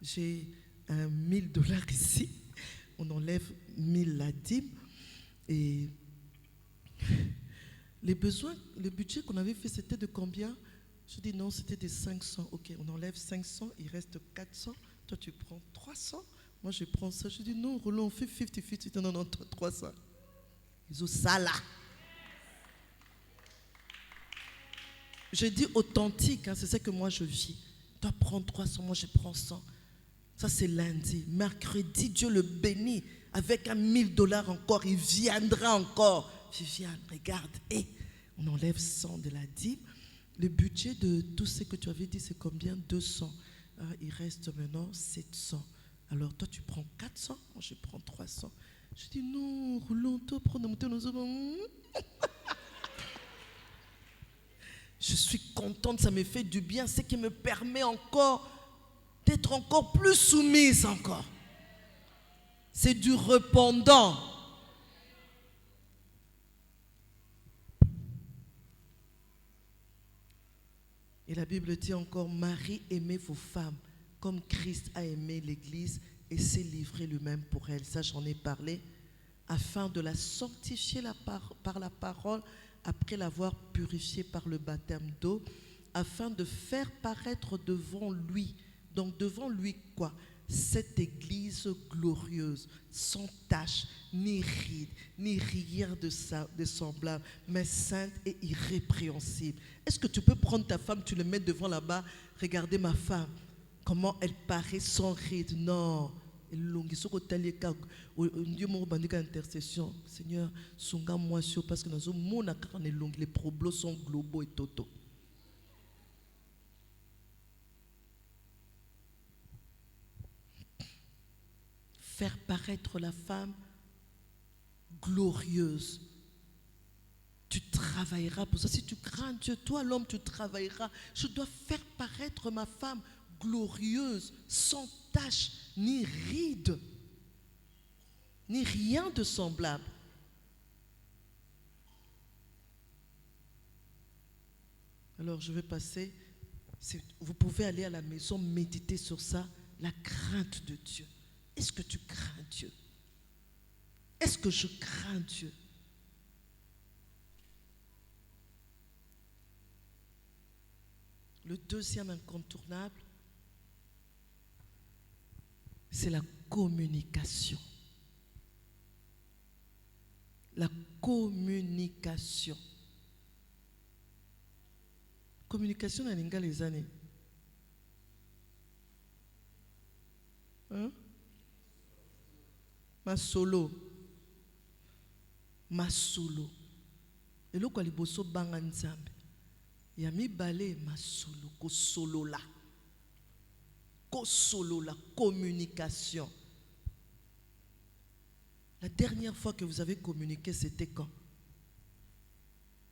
j'ai $1000 ici. On enlève 1000 la dîme. Et les besoins, le budget qu'on avait fait, c'était de combien? Je dis non, c'était de 500. Ok, on enlève 500, il reste 400. Toi, tu prends 300. Moi, je prends ça. Je dis non, Roland, on fait 50-50. Non, 300. Ils ont ça là. Je dis authentique, hein, c'est ça que moi je vis. Toi, prends 300, moi je prends 100. Ça, c'est lundi. Mercredi, Dieu le bénit. Avec un $1000 encore, il viendra encore. Viviane, regarde. Et on enlève 100 de la dîme. Le budget de tout ce que tu avais dit, c'est combien? 200. Il reste maintenant 700. Alors, toi, tu prends 400. Moi, je prends 300. Je dis, non, Roland, toi, prends nos Je suis contente, ça me fait du bien. C'est qui me permet encore d'être encore plus soumise encore. C'est du répondant. Et la Bible dit encore, Marie, aimez vos femmes comme Christ a aimé l'Église et s'est livré lui-même pour elle. Ça, j'en ai parlé. afin de la sanctifier par la parole, après l'avoir purifiée par le baptême d'eau, afin de faire paraître devant lui. Donc devant lui quoi? Cette église glorieuse, sans tache, ni ride, ni rien de semblable, mais sainte et irrépréhensible. Est-ce que tu peux prendre ta femme, tu le mets devant là-bas, regardez ma femme, comment elle paraît sans ride? Non. Intercession. Seigneur, songa moi sur parce que les problèmes sont globaux et totaux. Faire paraître la femme glorieuse. Tu travailleras pour ça. Si tu crains Dieu, toi l'homme, tu travailleras. Je dois faire paraître ma femme glorieuse, sans tache, ni ride, ni rien de semblable. Alors je vais passer, vous pouvez aller à la maison méditer sur ça, la crainte de Dieu. Est-ce que tu crains Dieu? Est-ce que je crains Dieu? Le deuxième incontournable, c'est la communication. La communication. Communication dans les années. Hein? Ma solo. Et là, quand les bosso bangan nzambe, il y a mis balé ma solo, ko solo la communication. La dernière fois que vous avez communiqué, c'était quand?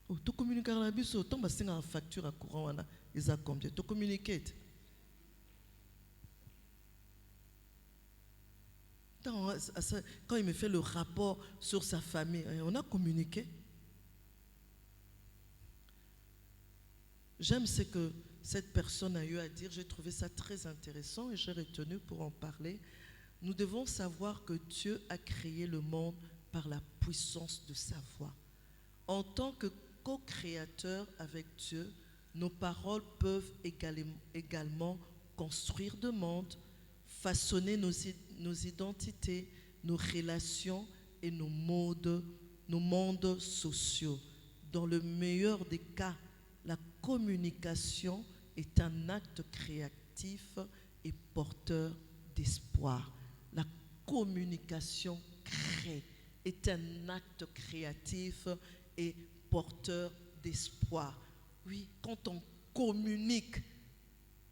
Oh, tu communiques avec la bus, autant que tu as une facture à courant, ils ont combien? Tu communiques. Quand il me fait le rapport sur sa famille, on a communiqué. J'aime ce que cette personne a eu à dire. J'ai trouvé ça très intéressant et j'ai retenu pour en parler. Nous devons savoir que Dieu a créé le monde par la puissance de sa voix. En tant que co-créateur avec Dieu, nos paroles peuvent également construire le monde, façonner nos identités, nos relations et nos mondes sociaux. Dans le meilleur des cas, la communication est un acte créatif et porteur d'espoir. La communication crée, est un acte créatif et porteur d'espoir. Oui, quand on communique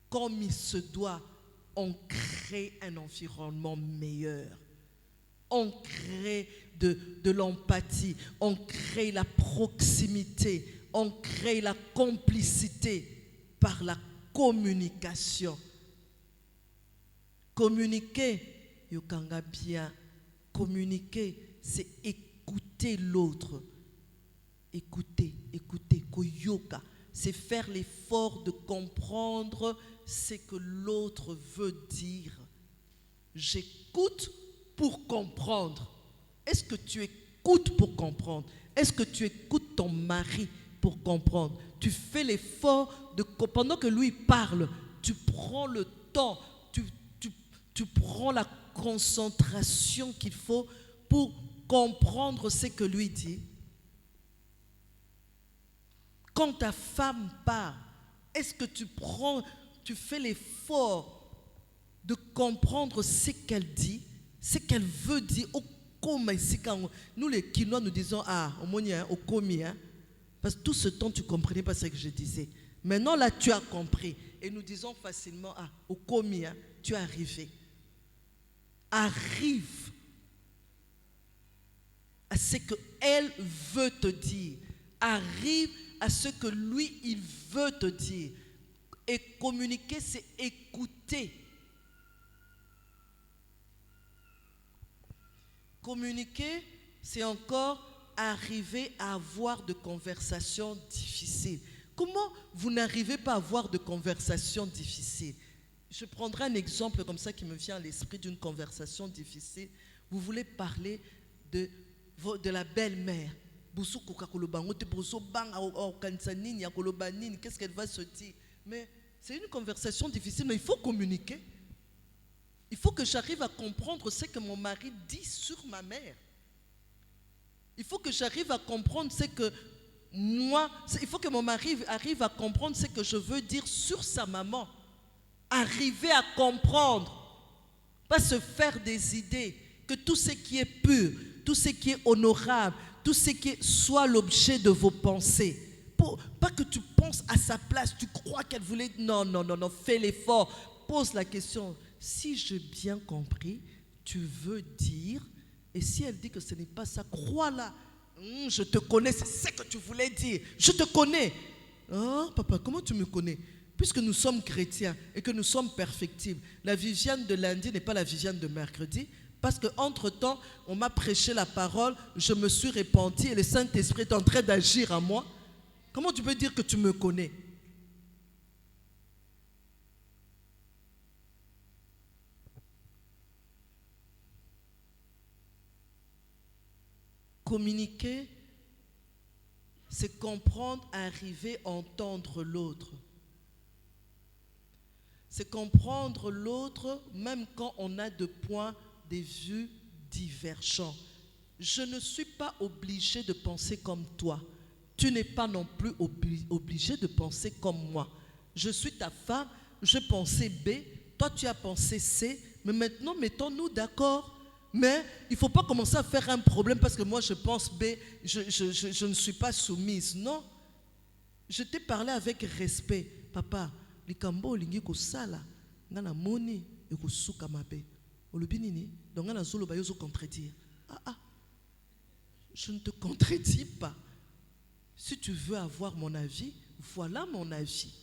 comme il se doit, on crée un environnement meilleur. On crée de l'empathie, on crée la proximité, on crée la complicité par la communication. Communiquer, yokanga bien. Communiquer, c'est écouter l'autre. Écouter, koyoka. C'est faire l'effort de comprendre ce que l'autre veut dire. J'écoute pour comprendre. Est-ce que tu écoutes pour comprendre? Est-ce que tu écoutes ton mari pour comprendre? Tu fais l'effort de pendant que lui parle, tu prends le temps, tu prends la concentration qu'il faut pour comprendre ce que lui dit. Quand ta femme parle, est-ce que tu fais l'effort de comprendre ce qu'elle dit, ce qu'elle veut dire? Nous les Quinois, nous disons au komi, parce que tout ce temps tu ne comprenais pas ce que je disais. Maintenant là tu as compris et nous disons facilement au komi, tu es arrivé. Arrive à ce qu'elle veut te dire. Arrive à ce que lui il veut te dire. Et communiquer, c'est écouter. Communiquer, c'est encore arriver à avoir de conversations difficiles. Comment vous n'arrivez pas à avoir de conversations difficiles? Je prendrai un exemple comme ça qui me vient à l'esprit d'une conversation difficile. Vous voulez parler de de la belle-mère. Qu'est-ce qu'elle va se dire? Mais c'est une conversation difficile, mais il faut communiquer. Il faut que j'arrive à comprendre ce que mon mari dit sur ma mère. Il faut que j'arrive à comprendre ce que moi, il faut que mon mari arrive à comprendre ce que je veux dire sur sa maman. Arriver à comprendre, pas se faire des idées, que tout ce qui est pur, tout ce qui est honorable, tout ce qui soit l'objet de vos pensées. Pas que tu penses à sa place, tu crois qu'elle voulait... Non, fais l'effort, pose la question. Si j'ai bien compris, tu veux dire, et si elle dit que ce n'est pas ça, crois-la. Je te connais, c'est ce que tu voulais dire. Je te connais. Oh, papa, comment tu me connais? Puisque nous sommes chrétiens et que nous sommes perfectibles. La Viviane de lundi n'est pas la Viviane de mercredi. Parce qu'entre-temps, on m'a prêché la parole, je me suis repenti et le Saint-Esprit est en train d'agir en moi. Comment tu peux dire que tu me connais? Communiquer, c'est comprendre, arriver à entendre l'autre. C'est comprendre l'autre même quand on a de points de vue divergents. Je ne suis pas obligé de penser comme toi. Tu n'es pas non plus obligé de penser comme moi. Je suis ta femme, je pensais B, toi tu as pensé C, mais maintenant mettons-nous d'accord. Mais il ne faut pas commencer à faire un problème parce que moi je pense B, je ne suis pas soumise. Non. Je t'ai parlé avec respect. Papa, likambo olingi kosala ngana moni ekosuka mabe. Olobi nini? Donc ngana zolo ba yozo contredire. Je ne te contredis pas. Si tu veux avoir mon avis, voilà mon avis.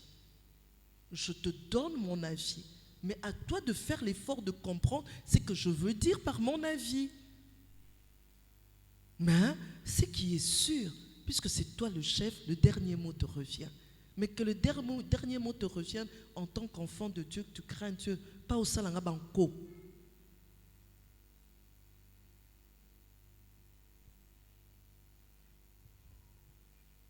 Je te donne mon avis. Mais à toi de faire l'effort de comprendre ce que je veux dire par mon avis. Mais ce qui est sûr, puisque c'est toi le chef, le dernier mot te revient. Mais que le dernier mot te revienne en tant qu'enfant de Dieu, que tu crains Dieu, pas au salanga banco.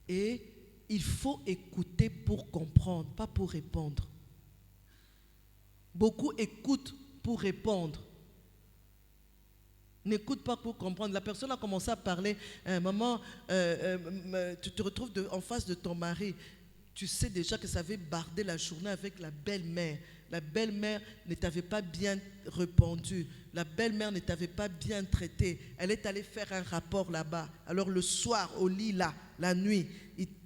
Et il faut écouter pour comprendre, pas pour répondre. Beaucoup écoutent pour répondre. N'écoute pas pour comprendre. La personne a commencé à parler. Maman, tu te retrouves en face de ton mari. Tu sais déjà que ça avait bardé la journée avec la belle-mère. La belle-mère ne t'avait pas bien répondu. La belle-mère ne t'avait pas bien traité. Elle est allée faire un rapport là-bas. Alors le soir, au lit là, la nuit,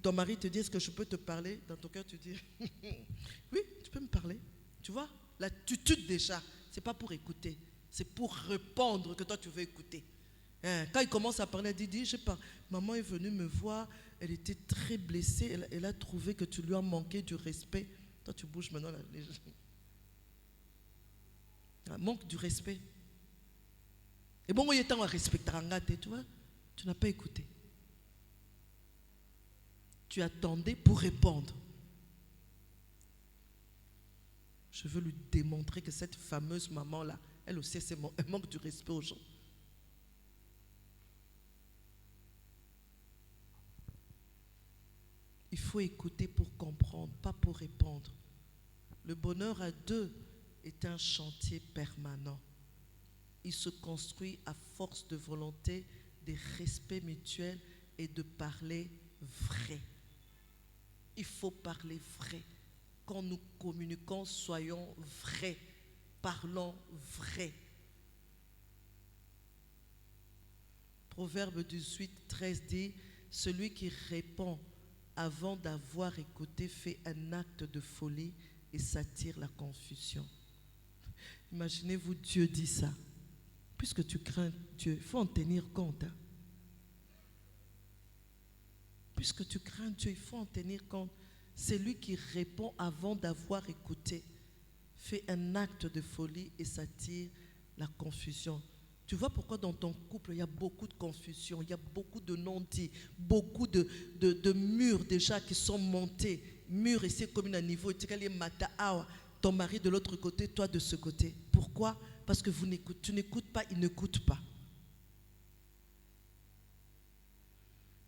ton mari te dit, est-ce que je peux te parler? Dans ton cœur, tu dis, oui, tu peux me parler. Tu vois, l'attitude déjà, ce n'est pas pour écouter. C'est pour répondre que toi tu veux écouter. Quand il commence à parler, elle dit, je sais pas, maman est venue me voir, elle était très blessée, elle a trouvé que tu lui as manqué du respect. Toi tu bouges maintenant. Manque du respect. Et bon, il y a temps à respecter, tu vois, tu n'as pas écouté. Tu attendais pour répondre. Je veux lui démontrer que cette fameuse maman-là, elle aussi, elle manque du respect aux gens. Il faut écouter pour comprendre, pas pour répondre. Le bonheur à deux est un chantier permanent. Il se construit à force de volonté, de respect mutuel et de parler vrai. Il faut parler vrai. Quand nous communiquons, soyons vrais. Parlons vrai. Proverbe 18, 13 dit, celui qui répond avant d'avoir écouté fait un acte de folie et s'attire la confusion. Imaginez-vous, Dieu dit ça. Puisque tu crains Dieu, il faut en tenir compte. Puisque tu crains Dieu, il faut en tenir compte. C'est lui qui répond avant d'avoir écouté, fait un acte de folie et s'attire la confusion. Tu vois pourquoi dans ton couple, il y a beaucoup de confusion, il y a beaucoup de non-dits, beaucoup de murs déjà qui sont montés. Murs ici comme un niveau, ton mari de l'autre côté, toi de ce côté. Pourquoi? Parce que tu n'écoutes pas, il n'écoute pas.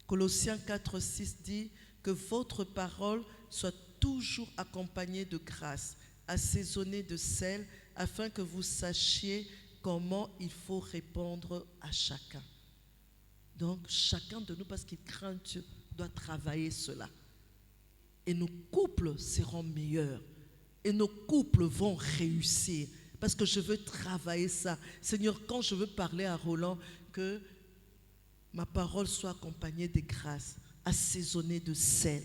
Colossiens 4, 6 dit que votre parole soit toujours accompagnée de grâce, assaisonnée de sel, afin que vous sachiez comment il faut répondre à chacun. Donc, chacun de nous, parce qu'il craint Dieu, doit travailler cela. Et nos couples seront meilleurs. Et nos couples vont réussir. Parce que je veux travailler ça. Seigneur, quand je veux parler à Roland, que ma parole soit accompagnée de grâce, assaisonnée de sel.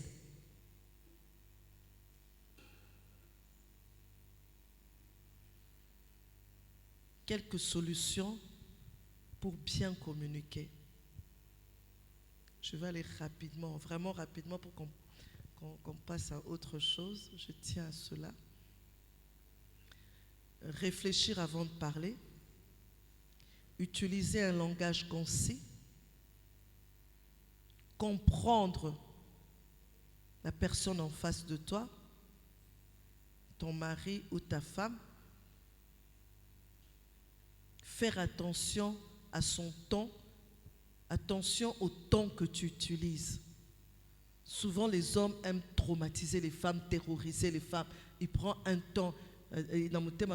Quelques solutions pour bien communiquer. Je vais aller rapidement, vraiment rapidement pour qu'on passe à autre chose. Je tiens à cela. Réfléchir avant de parler. Utiliser un langage concis. Comprendre la personne en face de toi, ton mari ou ta femme. Faire attention à son ton, attention au ton que tu utilises. Souvent, les hommes aiment traumatiser les femmes, terroriser les femmes. Ils prennent un ton. Dans mon thème,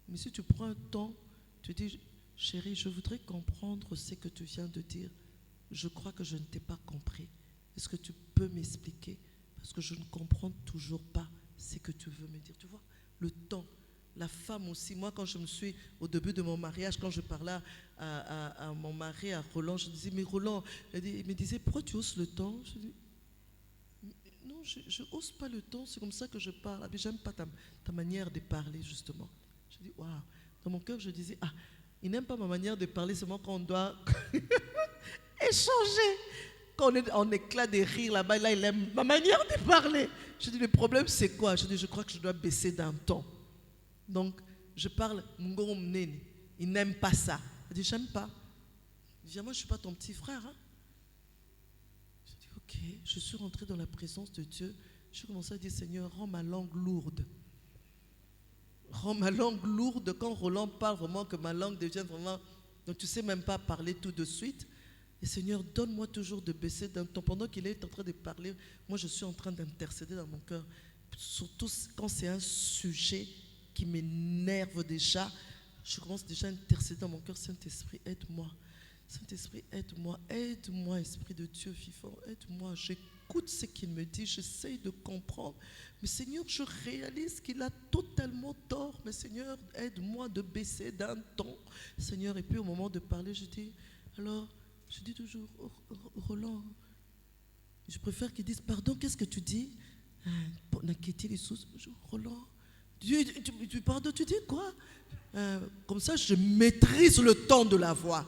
mais si tu prends un temps, tu dis, chérie, je voudrais comprendre ce que tu viens de dire. Je crois que je ne t'ai pas compris. Est-ce que tu peux m'expliquer? Parce que je ne comprends toujours pas ce que tu veux me dire. Tu vois, le temps. La femme aussi. Moi, quand je me suis, au début de mon mariage, quand je parlais à mon mari, à Roland, je disais, mais Roland, il me disait, pourquoi tu hausses le temps? Je dis, non, je hausse pas le temps, c'est comme ça que je parle. Mais j'aime pas ta manière de parler, justement. Je dis, waouh. Dans mon cœur, je disais, ah, il n'aime pas ma manière de parler, seulement quand on doit échanger. Quand on est en éclat de rire là-bas, là, il aime ma manière de parler. Je dis, le problème, c'est quoi? Je dis, je crois que je dois baisser d'un ton. Donc, je parle, il n'aime pas ça. Il dit, j'aime pas. Il dit, moi, je ne suis pas ton petit frère. Hein? Je dis, ok, je suis rentrée dans la présence de Dieu. Je commençais à dire, Seigneur, rends ma langue lourde. Rends ma langue lourde. Quand Roland parle vraiment, que ma langue devienne vraiment... Donc, tu ne sais même pas parler tout de suite. Et Seigneur, donne-moi toujours de baisser d'un ton. Pendant qu'il est en train de parler, moi, je suis en train d'intercéder dans mon cœur. Surtout quand c'est un sujet qui m'énerve déjà, je commence déjà à intercéder dans mon cœur. Saint-Esprit, aide-moi. Saint-Esprit, aide-moi. Aide-moi, Esprit de Dieu vivant. Aide-moi. J'écoute ce qu'il me dit. J'essaye de comprendre. Mais Seigneur, je réalise qu'il a totalement tort. Mais Seigneur, aide-moi de baisser d'un ton. Seigneur, et puis au moment de parler, je dis, alors, je dis toujours, Roland, je préfère qu'il dise, pardon, qu'est-ce que tu dis? Roland, pardon, tu dis quoi? Comme ça, je maîtrise le ton de la voix.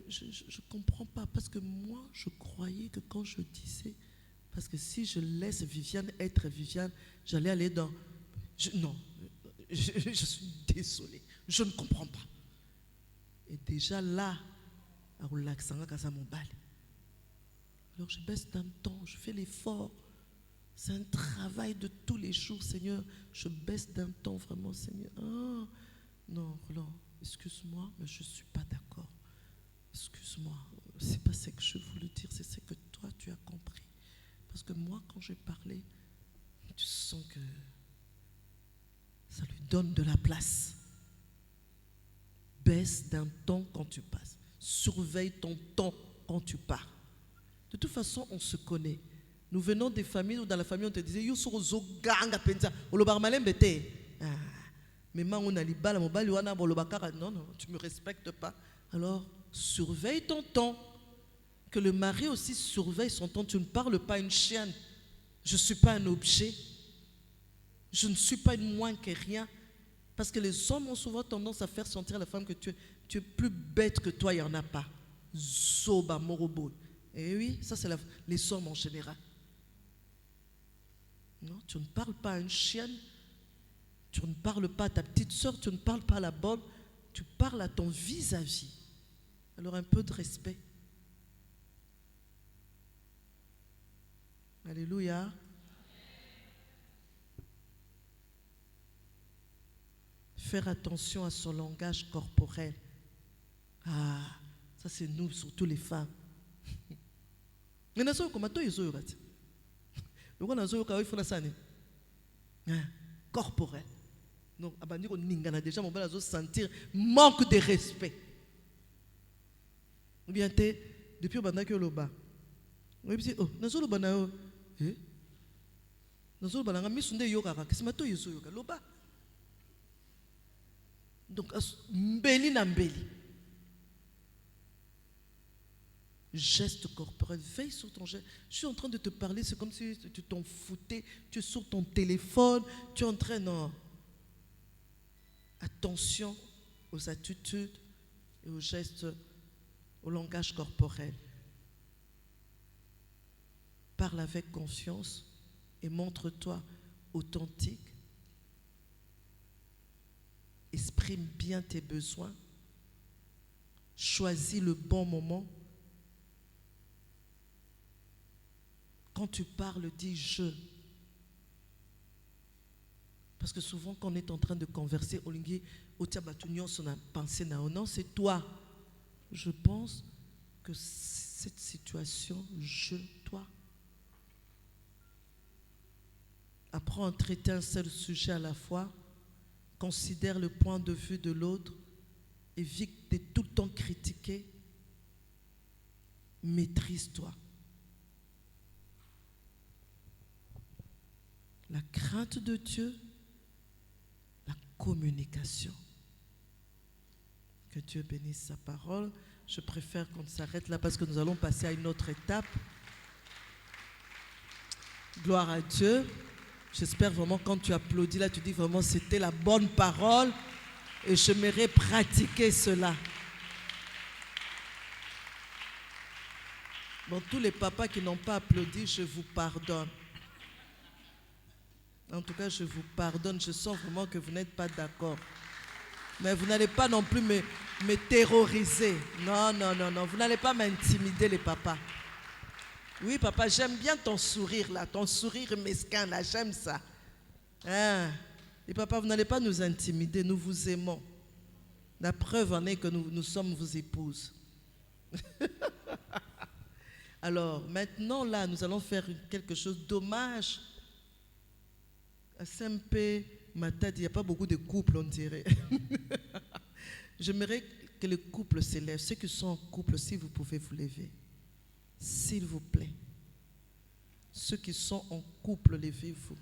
Je ne comprends pas, parce que moi, je croyais que quand je disais, parce que si je laisse Viviane être Viviane, j'allais aller dans... non, je suis désolée, je ne comprends pas. Et déjà là, alors je baisse d'un ton, je fais l'effort. C'est un travail de tous les jours, Seigneur. Je baisse d'un ton vraiment, Seigneur. Ah, non, Roland, excuse-moi, mais je ne suis pas d'accord. Excuse-moi, ce n'est pas ce que je voulais dire, c'est ce que toi, tu as compris. Parce que moi, quand j'ai parlé, tu sens que ça lui donne de la place. Baisse d'un ton quand tu passes. Surveille ton ton quand tu parles. De toute façon, on se connaît. Nous venons des familles où dans la famille on te disait yo soro zo ganga penza oloba malem bete. Mais ma on a libala mobali wana boloba kara non non, tu me respectes pas. Alors, surveille ton ton. Que le mari aussi surveille son ton. Tu ne parles pas une chienne. Je ne suis pas un objet. Je ne suis pas une moins que rien. Parce que les hommes ont souvent tendance à faire sentir à la femme que tu es plus bête que toi, il n'y en a pas. Zoba morobo. Et oui, ça c'est les hommes en général. Non, tu ne parles pas à une chienne, tu ne parles pas à ta petite soeur, tu ne parles pas à la bonne, tu parles à ton vis-à-vis. Alors un peu de respect. Alléluia. faire attention à son langage corporel. Ah, ça c'est nous, surtout les femmes. Mais nous sommes comme toi, ils sont corporel. Donc, déjà, on va sentir manque de respect. Ou bien, depuis que le bas. Oui, puis, oh, nous sommes le eh? Nous sommes le mis sur des yoga, qu'est-ce que tu as yoga? Le bas. Donc, mbeli na mbeli. Geste corporel, veille sur ton geste. Je suis en train de te parler, c'est comme si tu t'en foutais, tu es sur ton téléphone, tu es en train de... Attention aux attitudes et aux gestes, au langage corporel. Parle avec confiance et montre-toi authentique. Exprime bien tes besoins. Choisis le bon moment. Quand tu parles, dis « je ». Parce que souvent, quand on est en train de converser, on dit « on a pensé non, c'est toi ». Je pense que cette situation, je, toi. Apprends à traiter un seul sujet à la fois. Considère le point de vue de l'autre. Évite de tout le temps critiquer. Maîtrise-toi. La crainte de Dieu, la communication. Que Dieu bénisse sa parole. Je préfère qu'on s'arrête là parce que nous allons passer à une autre étape. Gloire à Dieu. J'espère vraiment quand tu applaudis là, tu dis vraiment c'était la bonne parole et j'aimerais pratiquer cela. Bon, tous les papas qui n'ont pas applaudi, je vous pardonne. En tout cas, je vous pardonne. Je sens vraiment que vous n'êtes pas d'accord. Mais vous n'allez pas non plus me terroriser. Non, non, non, non. Vous n'allez pas m'intimider, les papas. Oui, papa, j'aime bien ton sourire là. Ton sourire mesquin là, j'aime ça. Hein? Et papa, vous n'allez pas nous intimider. Nous vous aimons. La preuve en est que nous sommes vos épouses. Alors, maintenant, là, nous allons faire quelque chose d'hommage. À SMP, Matadi, il n'y a pas beaucoup de couples, on dirait. J'aimerais que les couples s'élèvent. Ceux qui sont en couple, si vous pouvez vous lever. S'il vous plaît. Ceux qui sont en couple, levez-vous.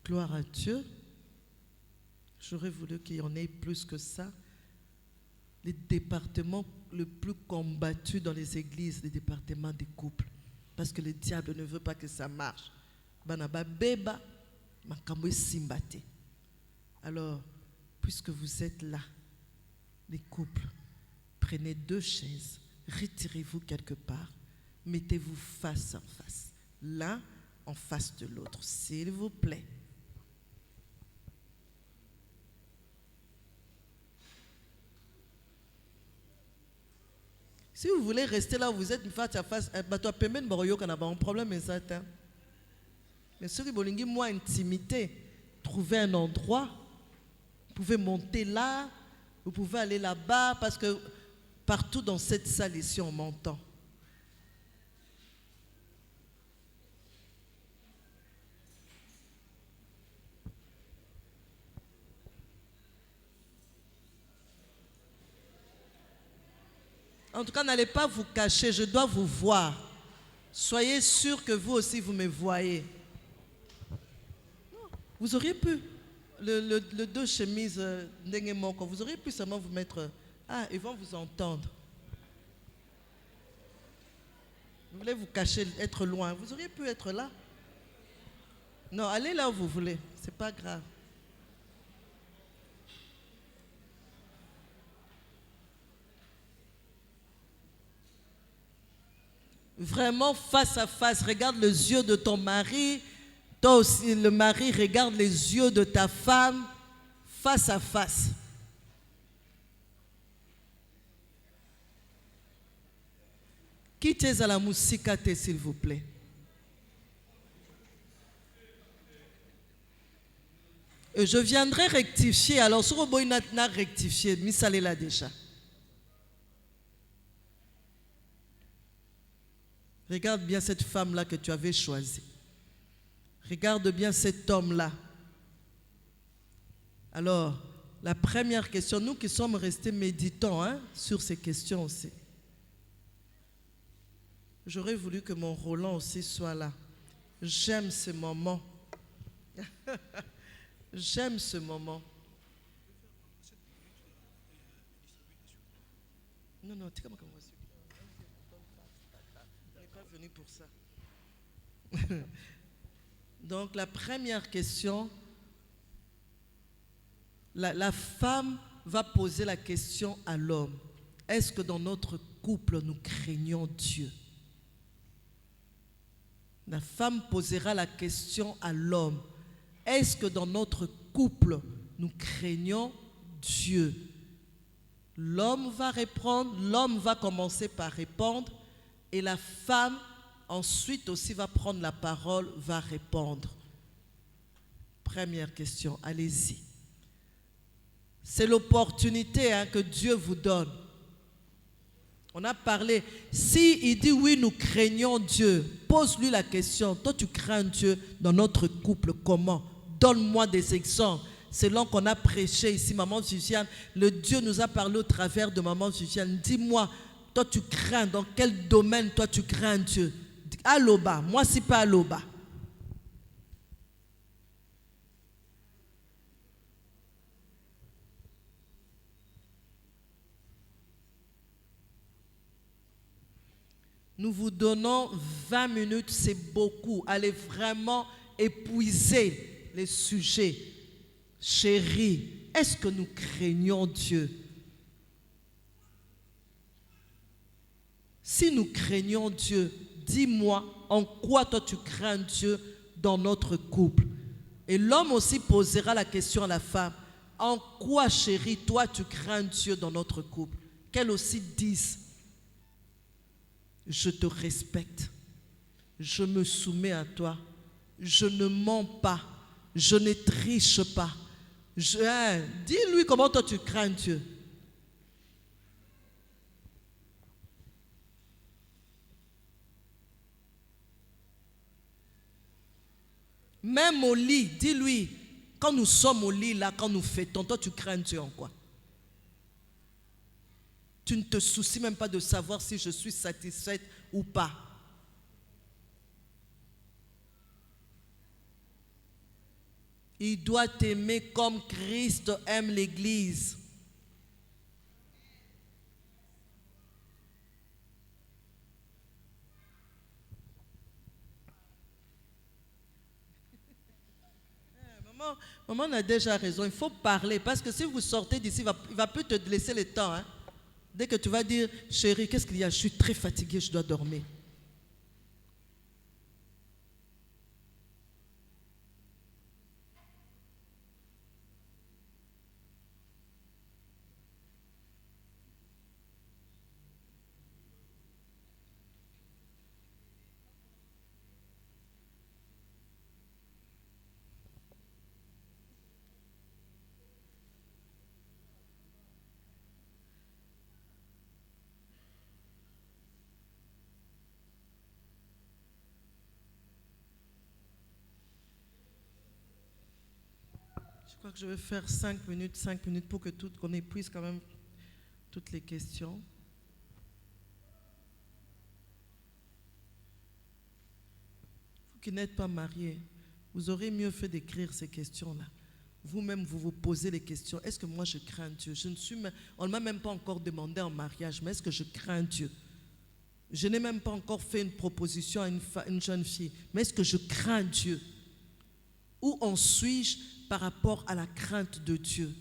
Gloire à Dieu. J'aurais voulu qu'il y en ait plus que ça. Les départements le plus combattus dans les églises, les départements des couples. Parce que le diable ne veut pas que ça marche. Alors, puisque vous êtes là, les couples, prenez 2 chaises, retirez-vous quelque part, mettez-vous face en face, l'un en face de l'autre, s'il vous plaît. Si vous voulez rester là où vous êtes face à face, tu as un problème exact. Mais ceux qui veulent moins intimité, trouvez un endroit, vous pouvez monter là, vous pouvez aller là-bas, parce que partout dans cette salle ici, on m'entend. En tout cas, n'allez pas vous cacher, je dois vous voir. Soyez sûr que vous aussi, vous me voyez. Vous auriez pu, le 2 chemises, vous auriez pu seulement vous mettre... Ah, ils vont vous entendre. Vous voulez vous cacher, être loin. Vous auriez pu être là. Non, allez là où vous voulez. C'est pas grave. Vraiment face à face, regarde les yeux de ton mari. Toi aussi, le mari, regarde les yeux de ta femme face à face. Quittez à la musique, s'il vous plaît. Et je viendrai rectifier. Alors, ce robot n'a rectifié. Missalé là déjà. Regarde bien cette femme-là que tu avais choisie. Regarde bien cet homme-là. Alors, la première question, nous qui sommes restés méditants sur ces questions aussi. J'aurais voulu que mon Roland aussi soit là. J'aime ce moment. J'aime ce moment. Non, tu sais comment on n'est pas venu pour ça. Donc, la première question, la femme va poser la question à l'homme. Est-ce que dans notre couple, nous craignons Dieu? La femme posera la question à l'homme. Est-ce que dans notre couple, nous craignons Dieu? L'homme va répondre, l'homme va commencer par répondre et la femme ensuite aussi va prendre la parole, va répondre. Première question, allez-y. C'est l'opportunité que Dieu vous donne. On a parlé, si il dit oui, nous craignons Dieu, pose-lui la question, toi tu crains Dieu dans notre couple, comment? Donne-moi des exemples. Selon qu'on a prêché ici, Maman Viviane, le Dieu nous a parlé au travers de Maman Viviane. Dis-moi, toi tu crains, dans quel domaine toi tu crains Dieu? Aloba, moi c'est pas Aloba. Nous vous donnons 20 minutes, c'est beaucoup. Allez vraiment épuiser les sujets. Chérie, est-ce que nous craignons Dieu? Si nous craignons Dieu, dis-moi en quoi toi tu crains Dieu dans notre couple. Et l'homme aussi posera la question à la femme. En quoi, chérie, toi tu crains Dieu dans notre couple? Qu'elle aussi dise. Je te respecte, je me soumets à toi, je ne mens pas, je ne triche pas. Dis-lui comment toi tu crains Dieu. Même au lit, dis-lui, quand nous sommes au lit là, quand nous fêtons, toi tu crains Dieu en quoi? Tu ne te soucies même pas de savoir si je suis satisfaite ou pas. Il doit t'aimer comme Christ aime l'Église. Maman a déjà raison, il faut parler parce que si vous sortez d'ici, il va plus te laisser le temps. Dès que tu vas dire, chérie, qu'est-ce qu'il y a? Je suis très fatiguée, je dois dormir. Je crois que je vais faire 5 minutes pour que qu'on épuise quand même toutes les questions. Vous qui n'êtes pas mariés, vous aurez mieux fait d'écrire ces questions-là. Vous-même, vous vous posez les questions. Est-ce que moi je crains Dieu? On ne m'a même pas encore demandé en mariage, mais est-ce que je crains Dieu? Je n'ai même pas encore fait une proposition à une jeune fille, mais est-ce que je crains Dieu? Où en suis-je par rapport à la crainte de Dieu?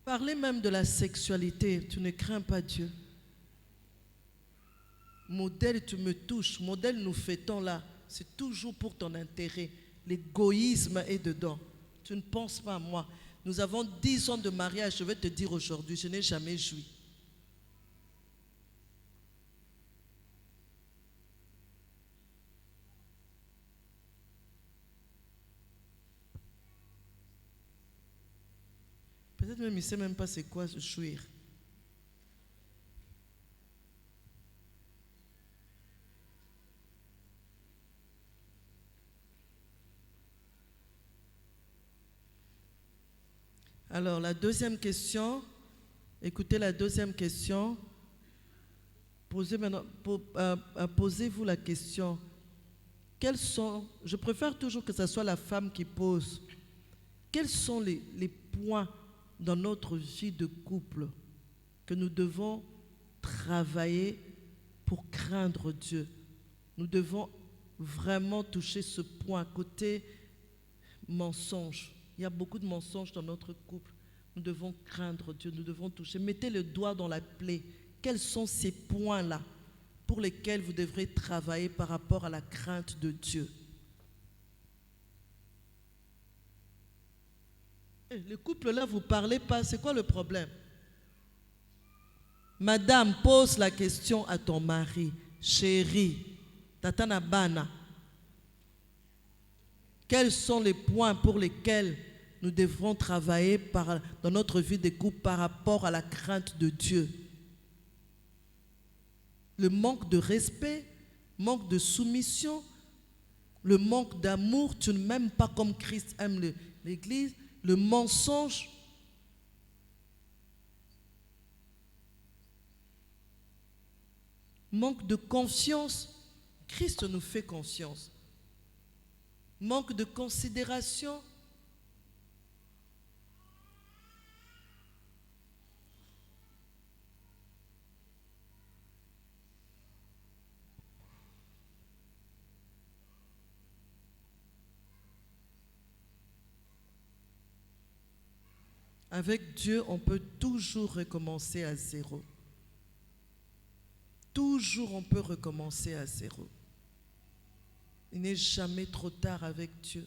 Parlez même de la sexualité, tu ne crains pas Dieu. Modèle, tu me touches, modèle, nous fêtons là, c'est toujours pour ton intérêt. L'égoïsme est dedans. Tu ne penses pas à moi. Nous avons 10 ans de mariage, je vais te dire aujourd'hui, je n'ai jamais joui. Peut-être même il ne sait même pas c'est quoi jouir. Alors la deuxième question, écoutez la deuxième question. Posez-vous la question. Quels sont, je préfère toujours que ce soit la femme qui pose. Quels sont les points dans notre vie de couple que nous devons travailler pour craindre Dieu? Nous devons vraiment toucher ce point côté mensonge. Il y a beaucoup de mensonges dans notre couple. Nous devons craindre Dieu, nous devons toucher. Mettez le doigt dans la plaie. Quels sont ces points-là pour lesquels vous devrez travailler par rapport à la crainte de Dieu? Le couple là, vous ne parlez pas, c'est quoi le problème? Madame, pose la question à ton mari. Chérie, Tatana Bana, quels sont les points pour lesquels nous devrons travailler dans notre vie de couple par rapport à la crainte de Dieu? Le manque de respect, manque de soumission, le manque d'amour, tu ne m'aimes pas comme Christ aime l'Église, le mensonge. Manque de confiance. Christ nous fait confiance. Manque de considération. Avec Dieu, on peut toujours recommencer à zéro. Toujours on peut recommencer à zéro. Il n'est jamais trop tard avec Dieu.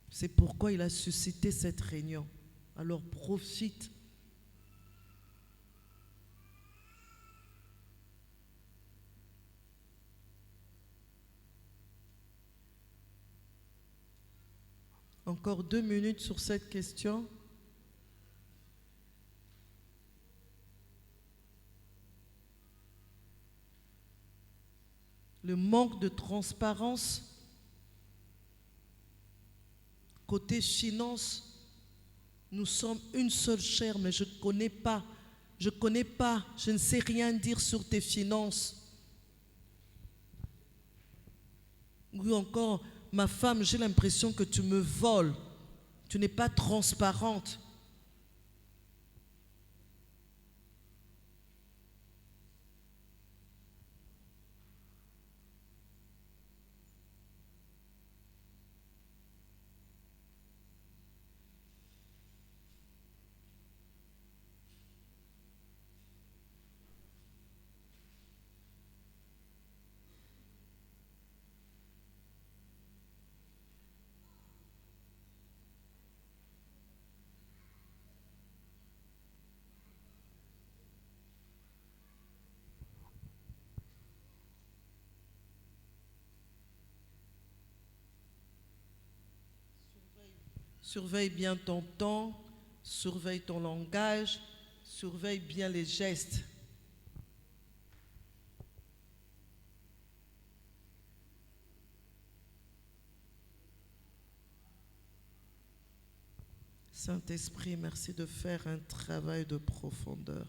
C'est pourquoi il a suscité cette réunion. Alors profite. Encore 2 minutes sur cette question. Le manque de transparence. Côté finance, nous sommes une seule chair, mais je ne connais pas, je ne sais rien dire sur tes finances. Ou encore, ma femme, j'ai l'impression que tu me voles, tu n'es pas transparente. Surveille bien ton ton, surveille ton langage, surveille bien les gestes. Saint-Esprit, merci de faire un travail de profondeur.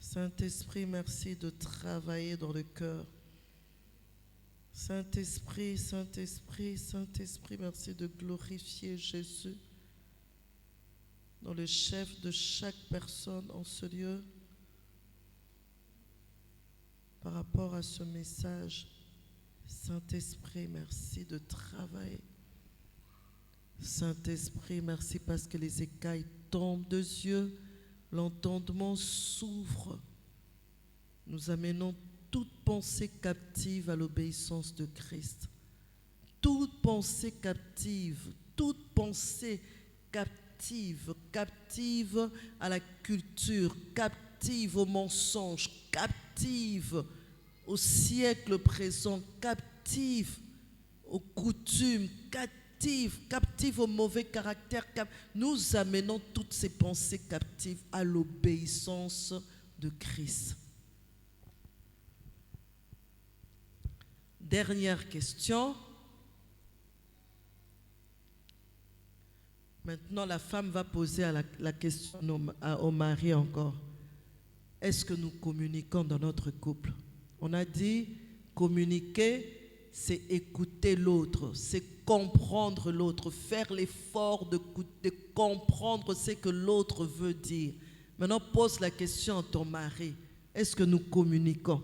Saint-Esprit, merci de travailler dans le cœur. Saint-Esprit, Saint-Esprit, Saint-Esprit, merci de glorifier Jésus dans le chef de chaque personne en ce lieu par rapport à ce message. Saint-Esprit, merci de travailler. Saint-Esprit, merci parce que les écailles tombent de yeux, l'entendement s'ouvre. Nous amenons toute pensée captive à l'obéissance de Christ. Toute pensée captive captive, captive à la culture, captive au mensonge, captive au siècle présent, captive aux coutumes, captive au mauvais caractère. Nous amenons toutes ces pensées captives à l'obéissance de Christ. Dernière question. Maintenant, la femme va poser la question au mari encore. Est-ce que nous communiquons dans notre couple? On a dit, communiquer, c'est écouter l'autre, c'est comprendre l'autre, faire l'effort de comprendre ce que l'autre veut dire. Maintenant, pose la question à ton mari. Est-ce que nous communiquons?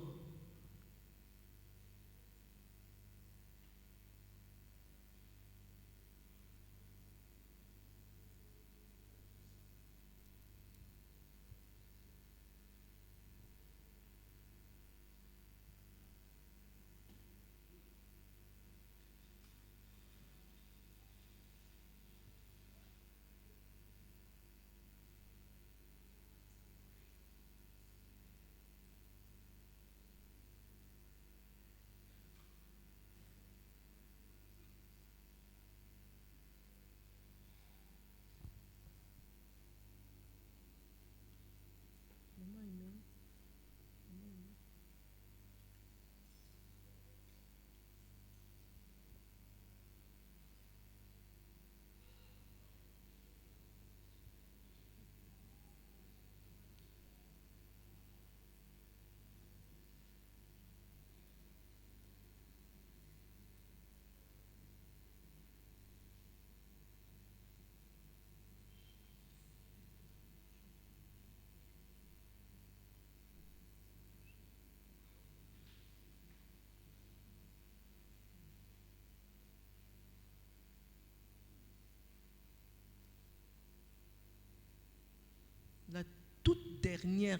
La toute dernière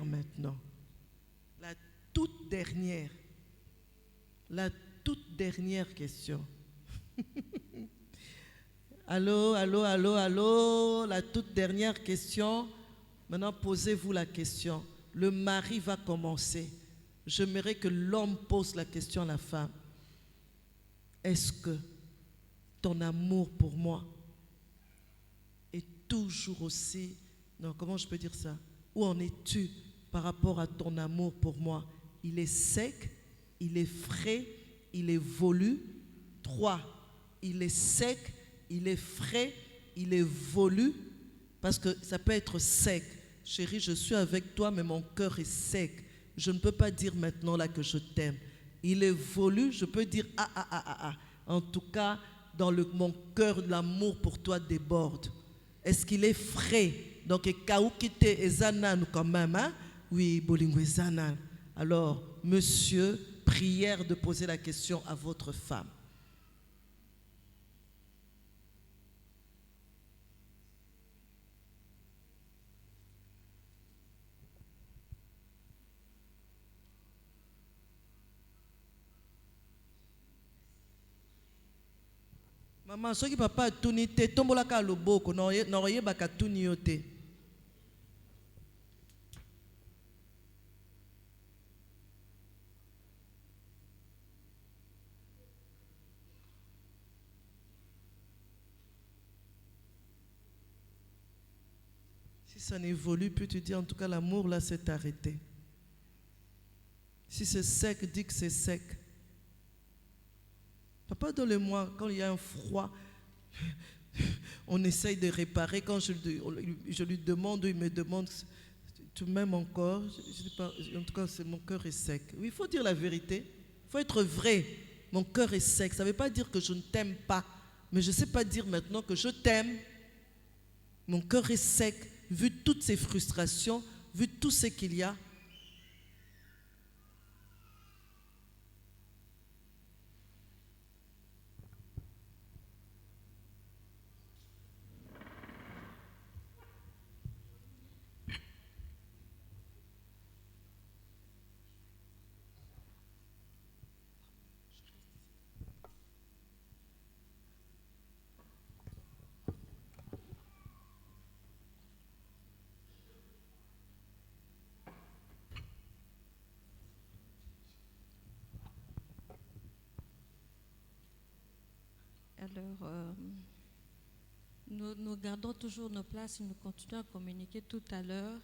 maintenant. La toute dernière question. Allô, la toute dernière question. Maintenant, posez-vous la question. Le mari va commencer. J'aimerais que l'homme pose la question à la femme. Est-ce que ton amour pour moi est toujours aussi... Non, comment je peux dire ça? Où en es-tu par rapport à ton amour pour moi? Il est sec, il est frais, il est volu. 3. Il est sec, il est frais, il est volu. Parce que ça peut être sec. Chérie, je suis avec toi, mais mon cœur est sec. Je ne peux pas dire maintenant là que je t'aime. Il est volu, je peux dire ah. En tout cas, mon cœur, l'amour pour toi déborde. Est-ce qu'il est frais? Donc, kaoukite ezanan quand même, hein? Oui, bolingo ezanan. Alors, monsieur, prière de poser la question à votre femme. Maman, ce qui papa tuni te tombola ka loboko n'oye baka tuni yote. Si ça n'évolue plus, tu dis en tout cas l'amour là s'est arrêté. Si c'est sec, dis que c'est sec. Papa, donne-moi, quand il y a un froid, on essaye de réparer. Quand je lui demande, il me demande, tu m'aimes encore? Je dis pas, en tout cas, mon cœur est sec. Oui, il faut dire la vérité. Il faut être vrai. Mon cœur est sec. Ça ne veut pas dire que je ne t'aime pas. Mais je ne sais pas dire maintenant que je t'aime. Mon cœur est sec. Vu toutes ces frustrations, vu tout ce qu'il y a. Alors, nous gardons toujours nos places et nous continuons à communiquer tout à l'heure.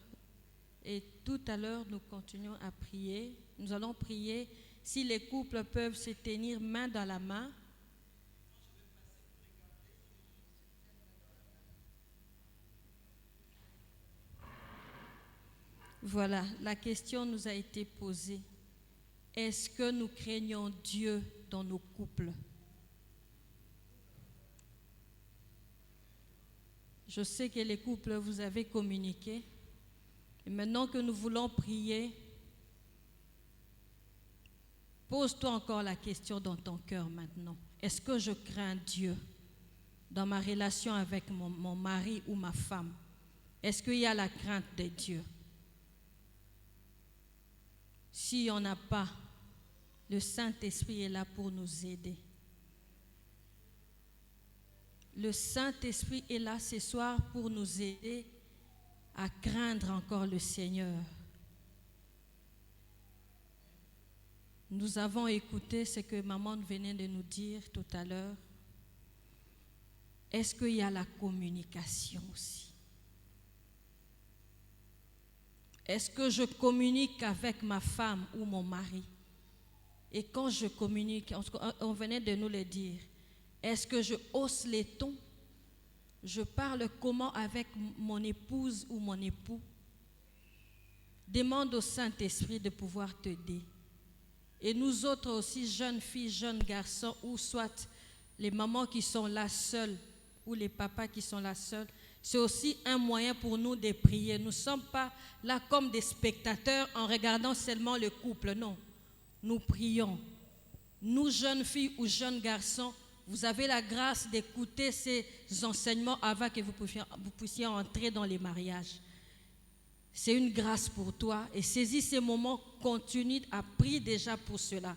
Et tout à l'heure, nous continuons à prier. Nous allons prier. Si les couples peuvent se tenir main dans la main. Voilà, la question nous a été posée. Est-ce que nous craignons Dieu dans nos couples? Je sais que les couples, vous avez communiqué. Et maintenant que nous voulons prier, pose-toi encore la question dans ton cœur maintenant. Est-ce que je crains Dieu dans ma relation avec mon mari ou ma femme? Est-ce qu'il y a la crainte de Dieu? Si on n'a pas, le Saint-Esprit est là pour nous aider. Le Saint-Esprit est là ce soir pour nous aider à craindre encore le Seigneur. Nous avons écouté ce que maman venait de nous dire tout à l'heure. Est-ce qu'il y a la communication aussi? Est-ce que je communique avec ma femme ou mon mari? Et quand je communique, on venait de nous le dire, est-ce que je hausse les tons? Je parle comment avec mon épouse ou mon époux? Demande au Saint-Esprit de pouvoir t'aider. Et nous autres aussi, jeunes filles, jeunes garçons, ou soit les mamans qui sont là seules, ou les papas qui sont là seuls, c'est aussi un moyen pour nous de prier. Nous ne sommes pas là comme des spectateurs en regardant seulement le couple, non. Nous prions. Nous, jeunes filles ou jeunes garçons, vous avez la grâce d'écouter ces enseignements avant que vous puissiez entrer dans les mariages. C'est une grâce pour toi. Et saisis ces moments, continue à prier déjà pour cela.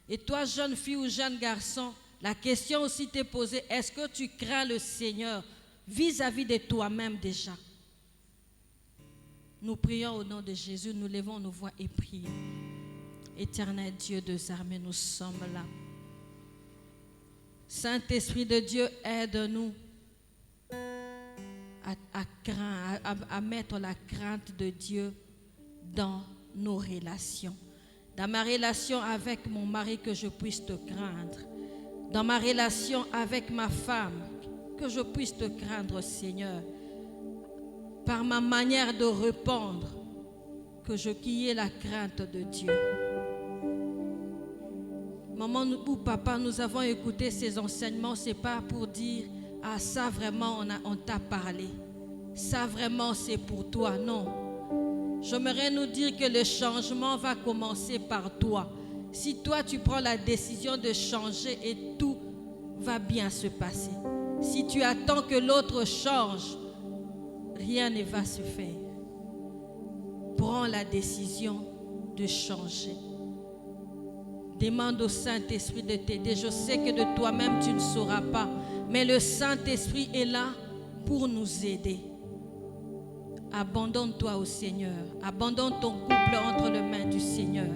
Et toi, jeune fille ou jeune garçon, la question aussi t'est posée, est-ce que tu crains le Seigneur vis-à-vis de toi-même déjà? Nous prions au nom de Jésus, nous levons nos voix et prions. Éternel Dieu des armées, nous sommes là. Saint-Esprit de Dieu, aide-nous à mettre la crainte de Dieu dans nos relations. Dans ma relation avec mon mari, que je puisse te craindre. Dans ma relation avec ma femme, que je puisse te craindre, Seigneur. Par ma manière de répondre, qu'il y ait la crainte de Dieu. Maman ou papa, nous avons écouté ces enseignements, ce n'est pas pour dire « Ah, ça vraiment, on t'a parlé. Ça vraiment, c'est pour toi. » Non. J'aimerais nous dire que le changement va commencer par toi. Si toi, tu prends la décision de changer et tout va bien se passer. Si tu attends que l'autre change, rien ne va se faire. Prends la décision de changer. Demande au Saint-Esprit de t'aider. Je sais que de toi-même, tu ne sauras pas. Mais le Saint-Esprit est là pour nous aider. Abandonne-toi au Seigneur. Abandonne ton couple entre les mains du Seigneur.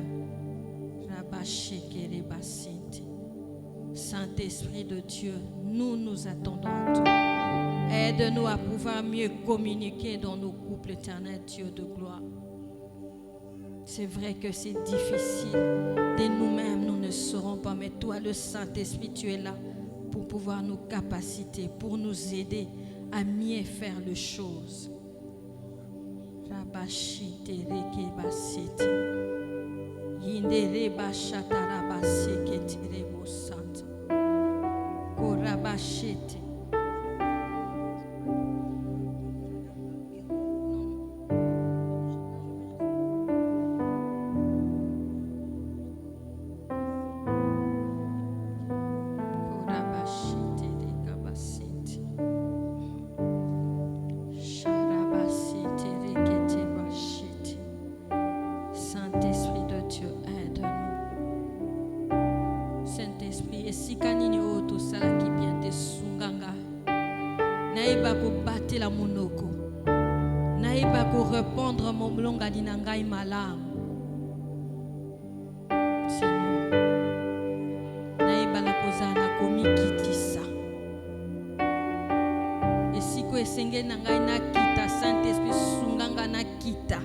Saint-Esprit de Dieu, nous attendons à toi. Aide-nous à pouvoir mieux communiquer dans nos couples, éternel Dieu de gloire. C'est vrai que c'est difficile. De nous-mêmes, nous ne saurons pas. Mais toi, le Saint-Esprit, tu es là pour pouvoir nous capaciter, pour nous aider à mieux faire les choses. Saint-Esprit de Dieu, aide-nous. Saint-Esprit, esikanini o to sala ki bien te sunganga. Naïba ko battre la monoko. Naïba ko répondre mon mlonga dinangai malamu. Seigneur. Naïba la kozana komi kitisa. esengeli na ngai nakita, Saint-Esprit sunganga nakita.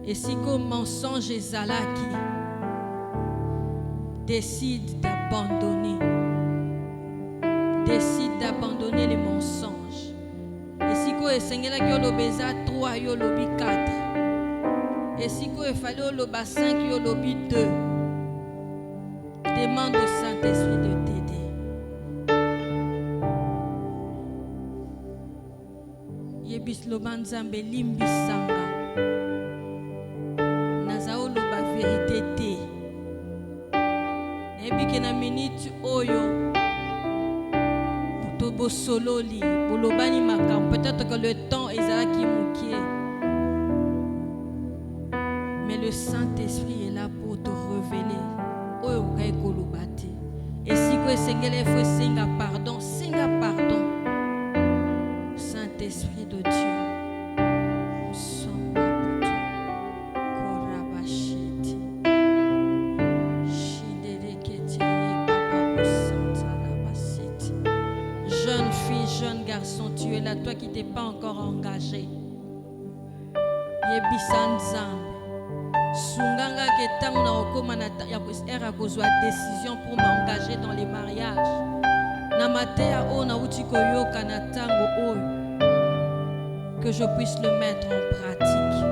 Et si comme mensonge ezalaki, décide d'abandonner les mensonges. Et si ko esengelaki olobeza 3 yo lobi 4, et si ko efali oloba 5 yo lobi 2, demande au Saint-Esprit de t'aider. Yebis loba Nzambe limbisanga nazao loba vérité te. Nebiki na minute oyo tobo sololi bolobani makam, peut-être que le temps ezalaki mukie, mais le Saint-Esprit est là pour te révéler oyo kai kolobate. Et si ko esengele fo singa pardon, Saint-Esprit de Dieu, nous sommes là pour toi. Korabashiti Shidereketi Bababosantaramasiti. Jeune fille, jeune garçon, tu es là, toi qui t'es pas encore engagé. Yebisanzambe sunganga ke tango na okoma na ya era kozwa décision pour m'engager dans les mariages. Na matea o na uti koyoka na tango oyo, que je puisse le mettre en pratique,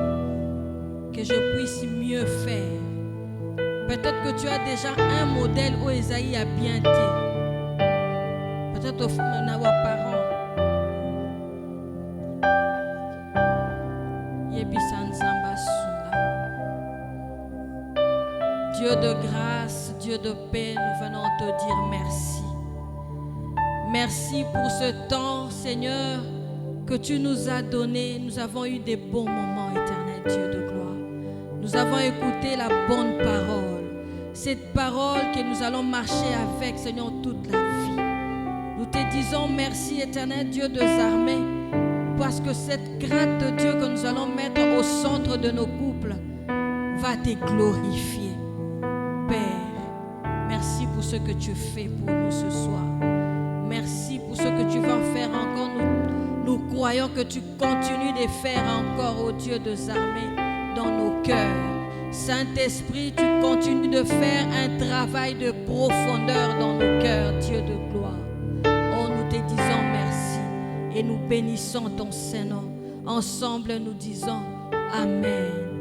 que je puisse mieux faire. Peut-être que tu as déjà un modèle où Esaïe a bien été. Peut-être au fond de nos parents. Dieu de grâce, Dieu de paix, nous venons te dire merci. Merci pour ce temps, Seigneur, que tu nous as donné. Nous avons eu des bons moments, éternel Dieu de gloire. Nous avons écouté la bonne parole. Cette parole que nous allons marcher avec, Seigneur, toute la vie. Nous te disons merci, éternel Dieu des armées, parce que cette grâce de Dieu que nous allons mettre au centre de nos couples va te glorifier. Père, merci pour ce que tu fais pour nous ce soir. Merci pour ce que tu vas faire encore. Nous croyons que tu continues de faire encore, ô Dieu des armées, dans nos cœurs. Saint-Esprit, tu continues de faire un travail de profondeur dans nos cœurs, Dieu de gloire. Oh, nous te disons merci et nous bénissons ton Saint-Nom. Ensemble, nous disons Amen.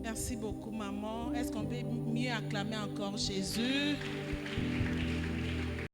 Merci beaucoup, maman. Est-ce qu'on peut mieux acclamer encore Jésus?